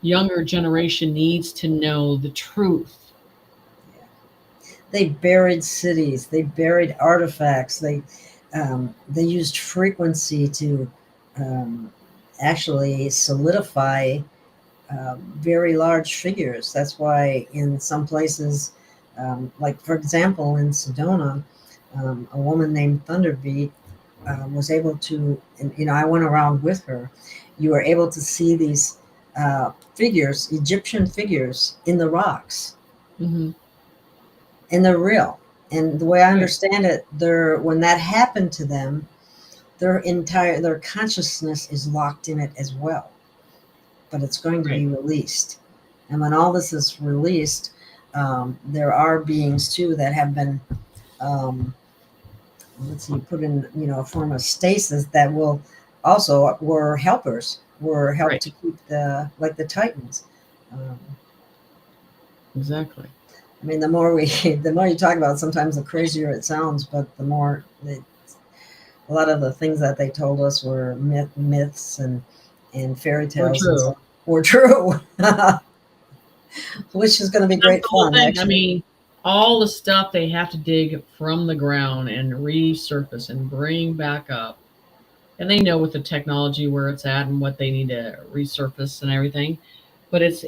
younger generation needs to know, the truth. They buried cities. They buried artifacts. They used frequency to actually solidify very large figures. That's why in some places, like for example in Sedona, a woman named Thunderbeat was able to, and I went around with her. You were able to see these figures, Egyptian figures, in the rocks, Hmm. and they're real. And the way I Right. understand it, when that happened to them, their consciousness is locked in it as well, but it's going to Right. be released. And when all this is released, there are beings too that have been, let's see, put in a form of stasis that will also were helpers, were helped Right. to keep the Titans. Um, Exactly. I mean, the more the more you talk about it, sometimes the crazier it sounds, but the more a lot of the things that they told us were myths and fairy We're tales and true. so were true, which is going to be That's great the whole fun, thing. I actually. mean, all the stuff they have to dig from the ground and resurface and bring back up. And they know with the technology where it's at and what they need to resurface and everything. But it's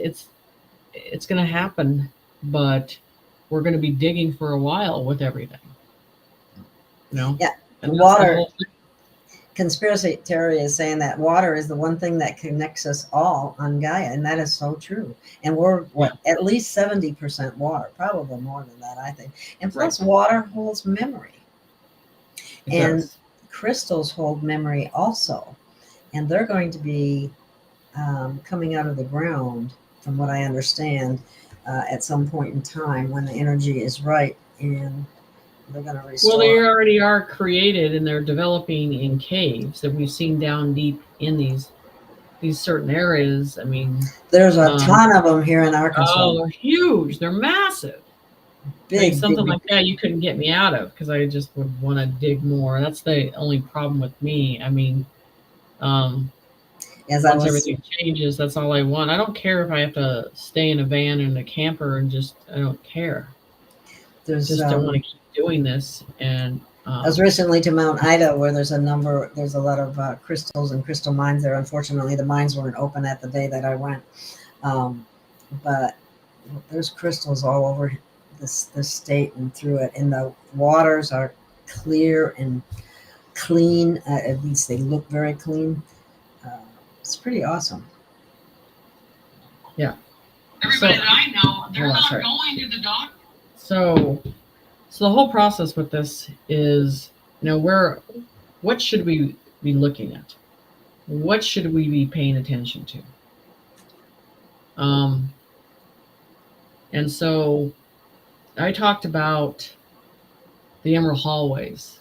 going to happen but we're going to be digging for a while with everything. Yeah, and that's the water. whole thing. Conspiracy theory is saying that water is the one thing that connects us all on Gaia, and that is so true. And we're at least 70% water, probably more than that, I think. And plus, water holds memory, and crystals hold memory also. And they're going to be coming out of the ground, from what I understand, at some point in time when the energy is right, and they're going to restore. Well, they already are created, and they're developing in caves that we've seen down deep in these certain areas. I mean, there's a ton of them here in Arkansas. Oh, they're huge. They're massive. Big, something big, like that you couldn't get me out of, because I just would want to dig more. That's the only problem with me. I mean, once everything changes, that's all I want. I don't care if I have to stay in a van and a camper, and I don't care. Just don't want to keep doing this. And I was recently to Mount Ida, where there's a lot of crystals and crystal mines there. Unfortunately, the mines weren't open at the day that I went, but there's crystals all over this state and through it, and the waters are clear and clean. At least they look very clean. It's pretty awesome. Yeah. Everybody that I know, they're not going to the doctor. So the whole process with this is, what should we be looking at? What should we be paying attention to? And so I talked about the emerald hallways,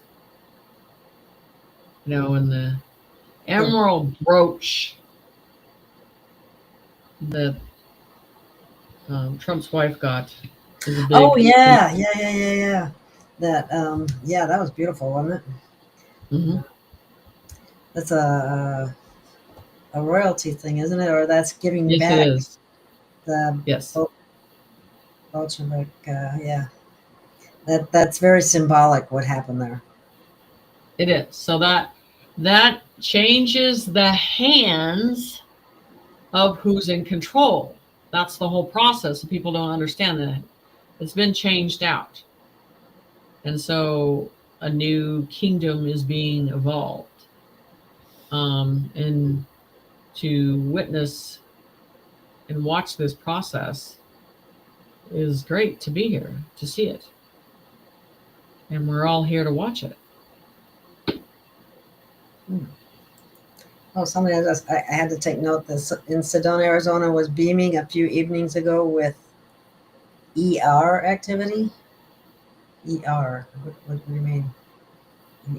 and the emerald brooch that Trump's wife got. Oh yeah. That that was beautiful, wasn't it? Mm-hmm. That's a royalty thing, isn't it? Or that's giving back. Yes, it is. Yes. Bolshevik, yeah. That's very symbolic what happened there. It is. So that changes the hands of who's in control. That's the whole process. People don't understand that. It's been changed out. And so a new kingdom is being evolved. And to witness and watch this process is great, to be here, to see it. And we're all here to watch it. Oh, somebody I had to take note. This in Sedona, Arizona, was beaming a few evenings ago with ER activity. ER. What do you mean?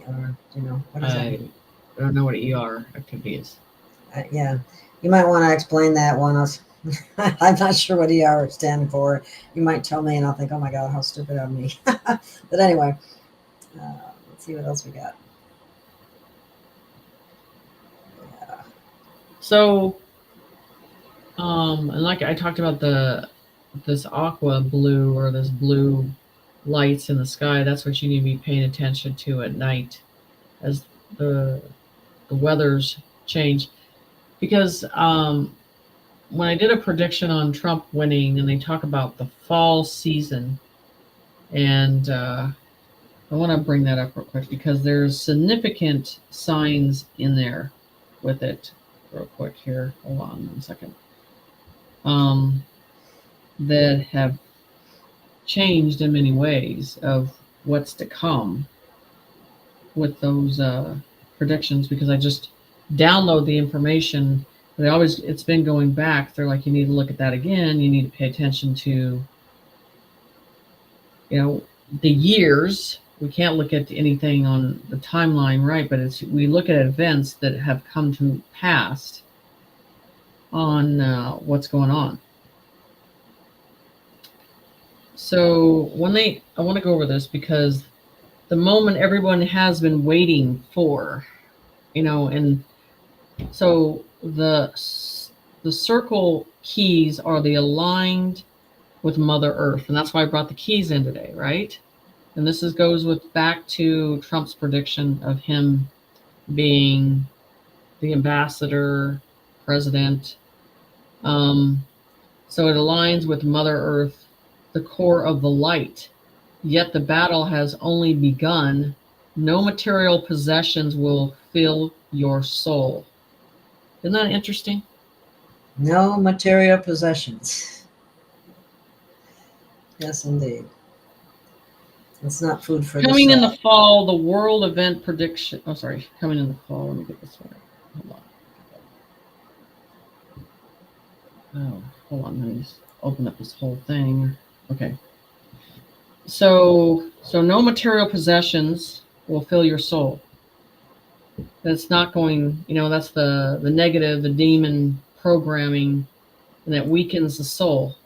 ER. Do you know what is that? I don't know what ER activity is. Yeah, you might want to explain that one. I'm not sure what ER stands for. You might tell me, and I'll think, "Oh my God, how stupid of me." But anyway, let's see what else we got. So, and like I talked about this aqua blue, or this blue lights in the sky, that's what you need to be paying attention to at night as the weathers change. Because when I did a prediction on Trump winning, and they talk about the fall season, and I want to bring that up real quick, because there's significant signs in there with it. Real quick here, hold on 1 second. That have changed in many ways of what's to come with those predictions, because I just download the information. It's been going back. They're like, you need to look at that again. You need to pay attention to, the years. We can't look at anything on the timeline, right? But we look at events that have come to pass on what's going on. So I want to go over this, because the moment everyone has been waiting for, and so the circle keys are the aligned with Mother Earth, and that's why I brought the keys in today, right? And this goes back to Trump's prediction of him being the ambassador, president. So it aligns with Mother Earth. the core of the light. Yet the battle has only begun. No material possessions will fill your soul. Isn't that interesting? No material possessions. Yes, indeed. It's not food for Coming the in soul. the fall, the world event prediction. Oh, sorry. Coming in the fall. Let me get this one. Hold on. Let me just open up this whole thing. Okay. So no material possessions will fill your soul. That's not going, that's the negative, the demon programming, and that weakens the soul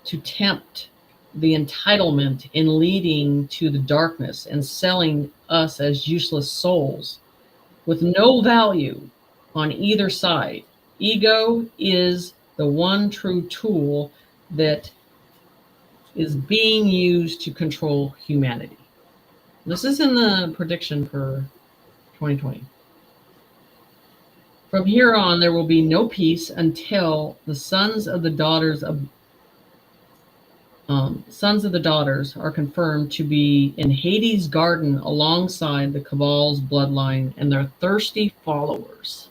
to tempt the entitlement in leading to the darkness and selling us as useless souls with no value on either side. Ego is the one true tool that is being used to control humanity. This is in the prediction for 2020. From here on, there will be no peace until the sons of the daughters are confirmed to be in Hades' garden alongside the Cabal's bloodline and their thirsty followers.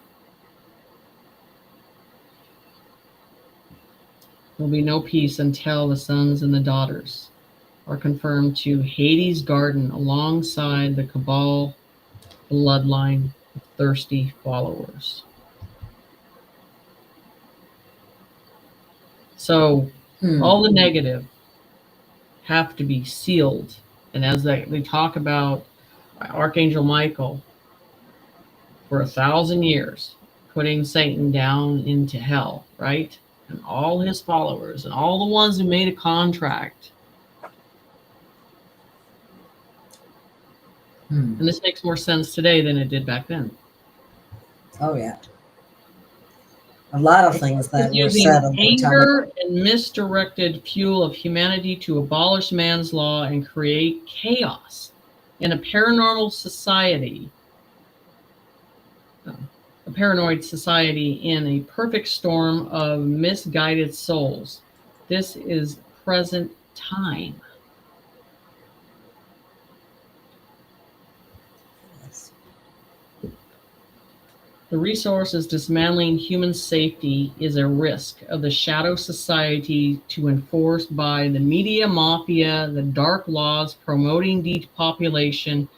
There will be no peace until the sons and the daughters are confirmed to Hades' garden alongside the Cabal bloodline of thirsty followers. So all the negative have to be sealed. And as they talk about Archangel Michael for 1,000 years, putting Satan down into hell, right? And all his followers and all the ones who made a contract. And this makes more sense today than it did back then. Oh, yeah. A lot of things that were said. Anger and misdirected fuel of humanity to abolish man's law and create chaos in a paranormal society. A paranoid society in a perfect storm of misguided souls. This is present time. The resource is dismantling human safety is a risk of the shadow society to enforce by the media mafia, the dark laws promoting depopulation,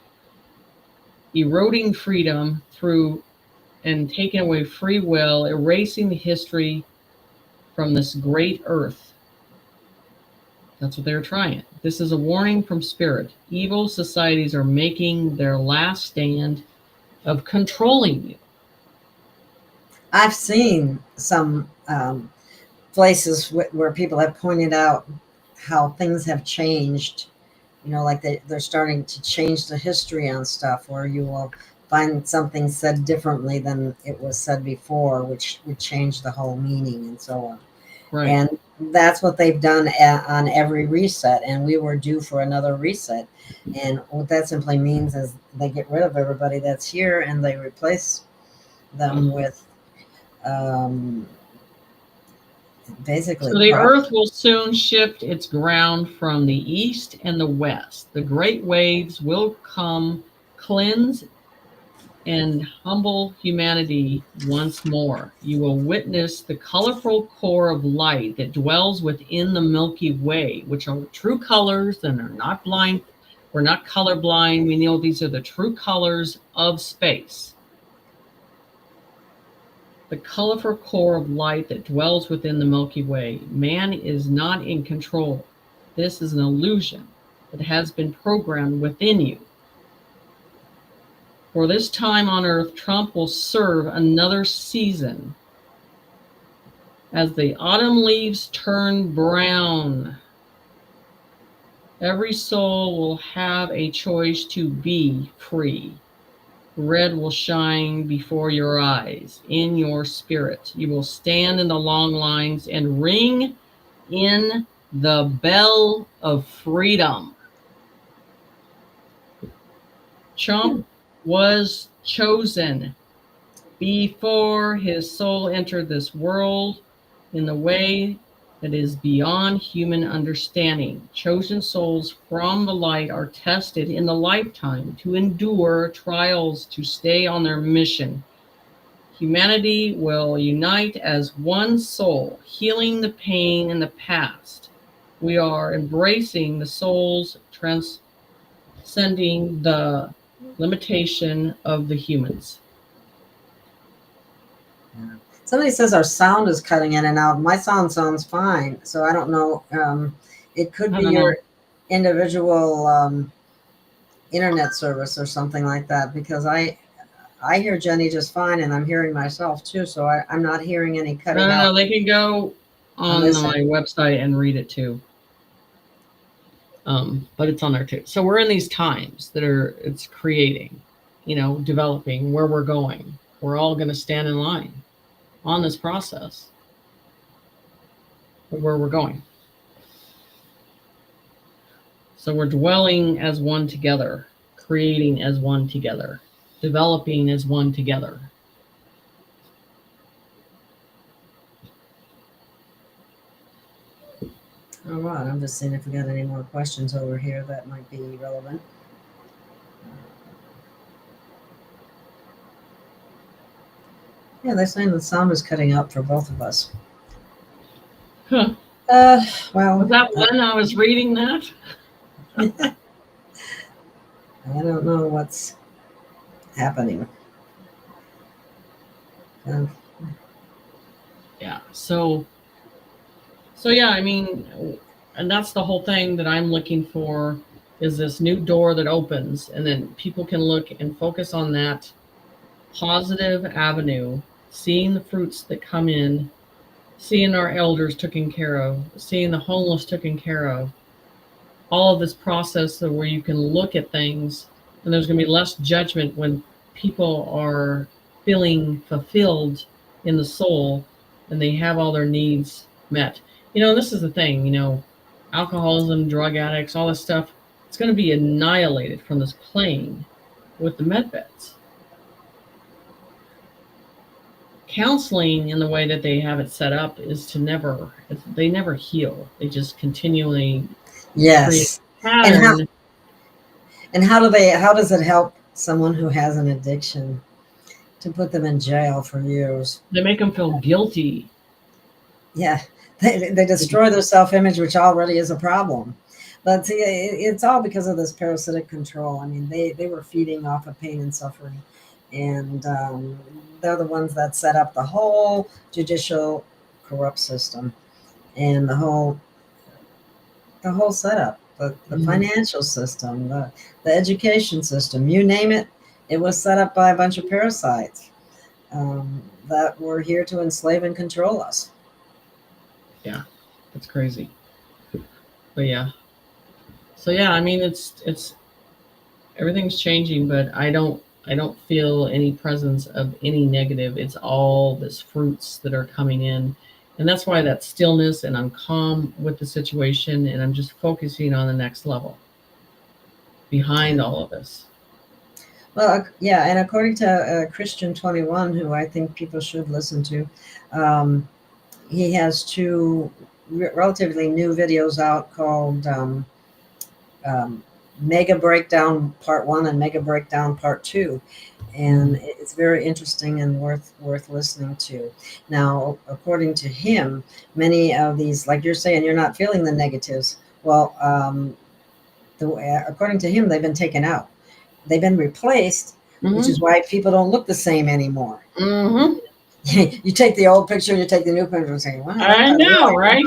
eroding freedom through and taking away free will, erasing the history from this great earth. That's what they're trying. This is a warning from spirit. Evil societies are making their last stand of controlling you. I've seen some places where people have pointed out how things have changed. Like they're starting to change the history on stuff, where you will find something said differently than it was said before, which would change the whole meaning and so on. Right. And that's what they've done on every reset. And we were due for another reset. And what that simply means is they get rid of everybody that's here and they replace them with basically. So the earth will soon shift its ground from the east and the west. The great waves will come, cleanse and humble humanity once more. You will witness the colorful core of light that dwells within the Milky Way, which are the true colors and are not blind. We're not colorblind. We know these are the true colors of space. The colorful core of light that dwells within the Milky Way. Man is not in control. This is an illusion that has been programmed within you. For this time on Earth, Trump will serve another season. As the autumn leaves turn brown, every soul will have a choice to be free. Red will shine before your eyes, in your spirit. You will stand in the long lines and ring in the bell of freedom. Trump was chosen before his soul entered this world in the way that is beyond human understanding. Chosen souls from the light are tested in the lifetime to endure trials to stay on their mission. Humanity will unite as one soul, healing the pain in the past. We are embracing the souls, transcending the limitation of the humans. Somebody says our sound is cutting in and out. My sound sounds fine, so I don't know. It could be your individual internet service or something like that, because I hear Jenny just fine, and I'm hearing myself too, so I'm not hearing any cutting out. No, they can go on my website and read it too. But it's on there too. So we're in these times that it's creating, developing where we're going. We're all going to stand in line on this process of where we're going. So we're dwelling as one together, creating as one together, developing as one together. All right, I'm just seeing if we got any more questions over here that might be relevant. Yeah, they're saying the sound is cutting out for both of us. Huh. Well, was that when I was reading that? I don't know what's happening. Yeah. So yeah, I mean, and that's the whole thing that I'm looking for, is this new door that opens, and then people can look and focus on that positive avenue, seeing the fruits that come in, seeing our elders taken care of, seeing the homeless taken care of, all of this process where you can look at things, and there's going to be less judgment when people are feeling fulfilled in the soul and they have all their needs met. This is the thing, alcoholism, drug addicts, all this stuff, it's going to be annihilated from this plane with the medbeds. Counseling in the way that they have it set up is they never heal. They just continually yes. Pattern. And how does it help someone who has an addiction to put them in jail for years? They make them feel guilty. Yeah, they destroy their self-image, which already is a problem. But see, it's all because of this parasitic control. I mean, they were feeding off of pain and suffering, and they're the ones that set up the whole judicial corrupt system and the whole setup, the financial system, the education system, you name it. It was set up by a bunch of parasites that were here to enslave and control us. Yeah, that's crazy. But yeah. So yeah, I mean, it's everything's changing, but I don't feel any presence of any negative. It's all this fruits that are coming in. And that's why that stillness, and I'm calm with the situation, and I'm just focusing on the next level behind all of this. Well, yeah, and according to Christian 21, who I think people should listen to, he has two relatively new videos out called Mega Breakdown Part 1 and Mega Breakdown Part 2. And it's very interesting and worth listening to. Now, according to him, many of these, like you're saying, you're not feeling the negatives. Well, according to him, they've been taken out. They've been replaced, which is why people don't look the same anymore. Mm-hmm. You take the old picture, you take the new picture, and say, "Wow, I know, right?"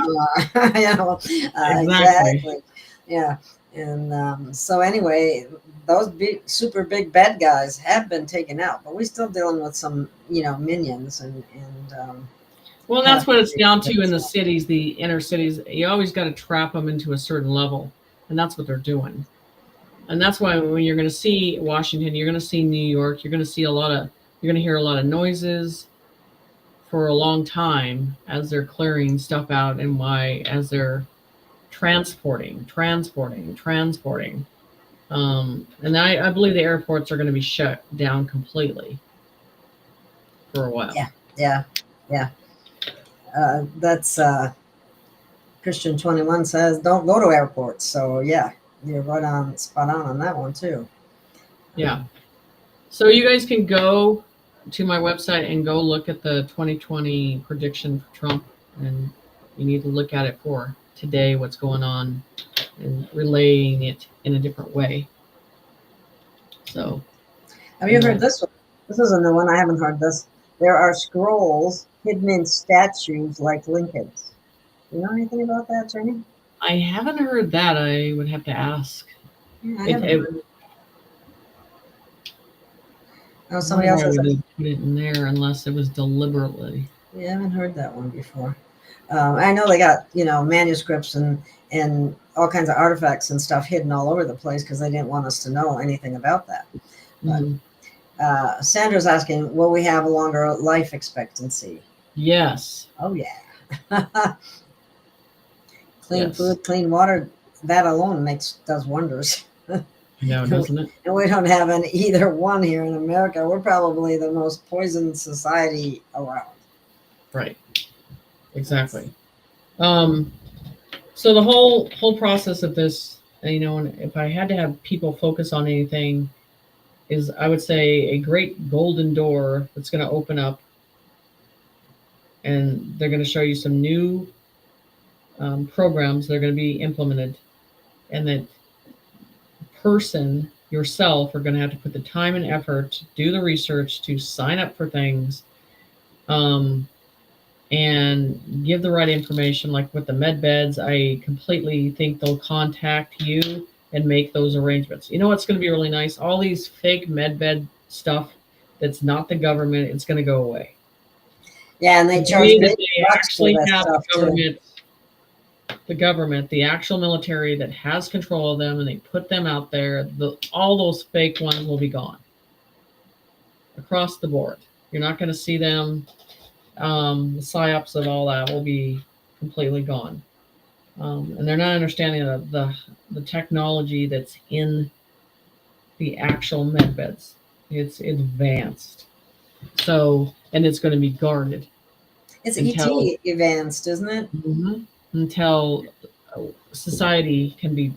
Exactly. Yeah. And so anyway, those super big bad guys have been taken out, but we're still dealing with some, minions and well, that's what it's down to in the cities, the inner cities. You always got to trap them into a certain level, and that's what they're doing. And that's why when you're going to see Washington, you're going to see New York, you're going to hear a lot of noises for a long time as they're clearing stuff out, and as they're transporting. And I believe the airports are going to be shut down completely for a while. Yeah. That's Christian 21 says, don't go to airports. So yeah, you're right on, spot on that one too. Yeah. So you guys can go to my website and go look at the 2020 prediction for Trump, and you need to look at it for today, what's going on, and relaying it in a different way. So, have you heard this one? This is a new one. I haven't heard this. There are scrolls hidden in statues like Lincoln's. You know anything about that, Jenny? I haven't heard that. I would have to ask. Yeah, I haven't heard it. Oh, somebody I else has would put it in there unless it was deliberately. We haven't heard that one before. I know they got, manuscripts and all kinds of artifacts and stuff hidden all over the place because they didn't want us to know anything about that. But Sandra's asking, will we have a longer life expectancy? Yes. Oh, yeah. Clean food, clean water, that alone does wonders. No, doesn't it? And we don't have either one here in America. We're probably the most poisoned society around. Right. Exactly. So the whole process of this, and if I had to have people focus on anything, is I would say a great golden door that's going to open up, and they're going to show you some new programs that are going to be implemented, and that person yourself are going to have to put the time and effort to do the research, to sign up for things, and give the right information. Like with the Medbeds, I completely think they'll contact you and make those arrangements. You know what's going to be really nice? All these fake Medbed stuff that's not the government, it's going to go away. Yeah, and they charge that they actually have the government, the actual military that has control of them, and they put them out there. All those fake ones will be gone across the board. You're not going to see them. The psyops of all that will be completely gone, and they're not understanding the technology that's in the actual Medbeds. It's advanced, so, and it's going to be guarded. It's ET advanced, isn't it? Mm-hmm, until society can be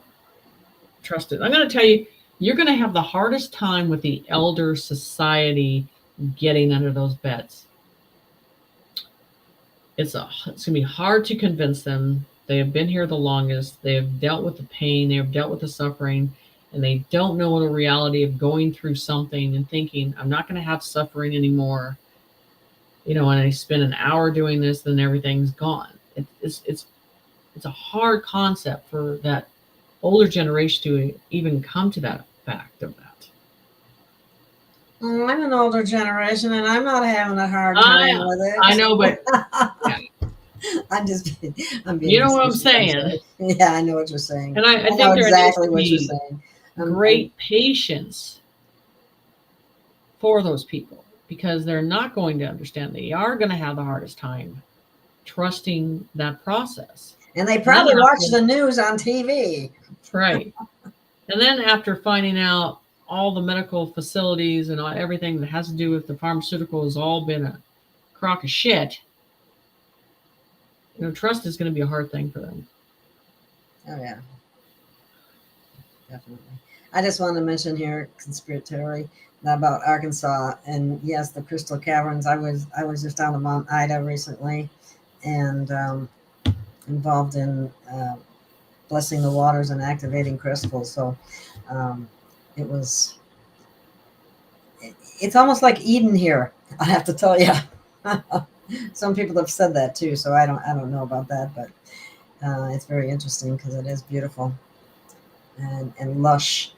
trusted. I'm going to tell you, you're going to have the hardest time with the elder society getting under those beds. It's going to be hard to convince them. They have been here the longest. They have dealt with the pain. They have dealt with the suffering, and they don't know the reality of going through something and thinking, I'm not going to have suffering anymore. And I spend an hour doing this, then everything's gone. It's a hard concept for that older generation to even come to that fact of that. I'm an older generation, and I'm not having a hard time with it. I know, but yeah. I'm being. You know what I'm saying? Yeah, I know what you're saying. And I think know there exactly needs what to you're be saying. Great patience for those people, because they're not going to understand. They are going to have the hardest time trusting that process. And they probably watch the news on TV. Right. And then after finding out all the medical facilities and everything that has to do with the pharmaceutical has all been a crock of shit, trust is going to be a hard thing for them. Oh, yeah. Definitely. I just wanted to mention here, conspiratorially, about Arkansas, and yes, the crystal caverns. I was just down to Mount Ida recently, and involved in blessing the waters and activating crystals. So it's almost like Eden here, I have to tell you. Some people have said that too, so I don't know about that, but it's very interesting because it is beautiful and lush,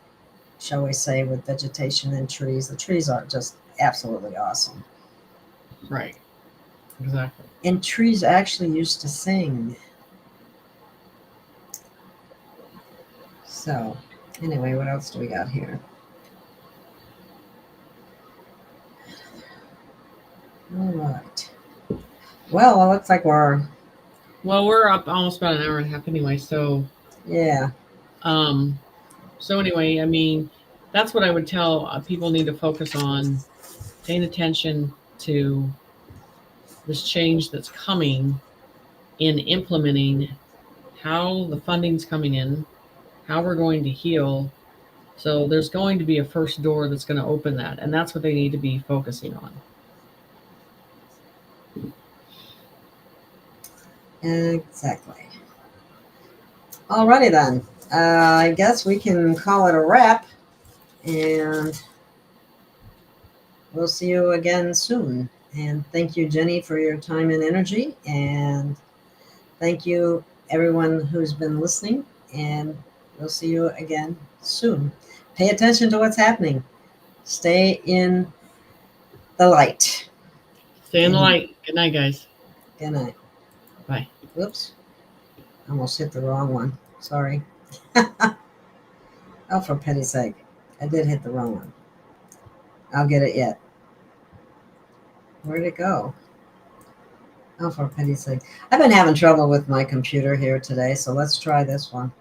shall we say, with vegetation and trees. The trees are just absolutely awesome. Right. Exactly. And trees actually used to sing. So, anyway, what else do we got here? All right. Well, it looks like we're up almost about an hour and a half anyway. So yeah. So anyway, I mean, that's what I would tell people need to focus on, paying attention to this change that's coming in implementing how the funding's coming in, how we're going to heal. So there's going to be a first door that's going to open that, and that's what they need to be focusing on. Exactly. Alrighty then. I guess we can call it a wrap, and we'll see you again soon. And thank you, Jenny, for your time and energy. And thank you, everyone who's been listening. And we'll see you again soon. Pay attention to what's happening. Stay in the light. Stay in the light. Good night, guys. Good night. Bye. Whoops. I almost hit the wrong one. Sorry. Oh, for pity's sake. I did hit the wrong one. I'll get it yet. Where'd it go? Oh, for pity's sake. I've been having trouble with my computer here today, so let's try this one.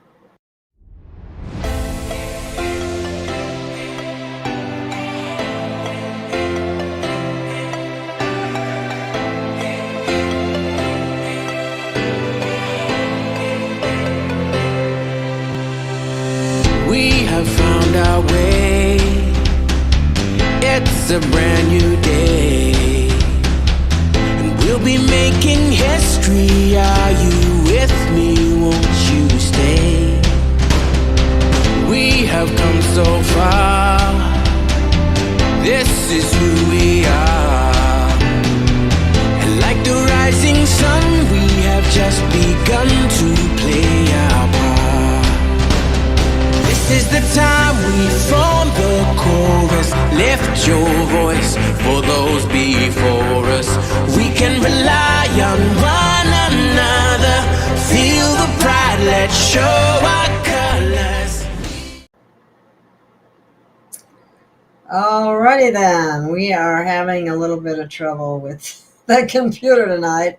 We have found our way. It's a brand new day, and we'll be making history. Are you with me? Won't you stay? We have come so far. This is who we are. And like the rising sun, we have just begun to play our part. This is the time we form the chorus. Lift your voice for those before us. We can rely on one another. Feel the pride, let's show our colors. Alrighty then. We are having a little bit of trouble with the computer tonight,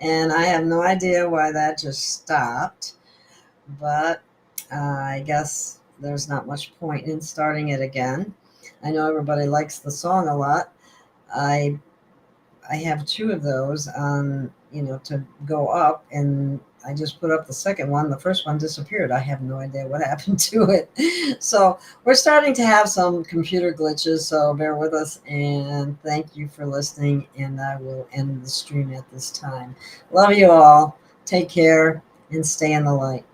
and I have no idea why that just stopped, but I guess there's not much point in starting it again. I know everybody likes the song a lot. I have two of those on, to go up, and I just put up the second one. The first one disappeared. I have no idea what happened to it. So we're starting to have some computer glitches, so bear with us, and thank you for listening, and I will end the stream at this time. Love you all. Take care and stay in the light.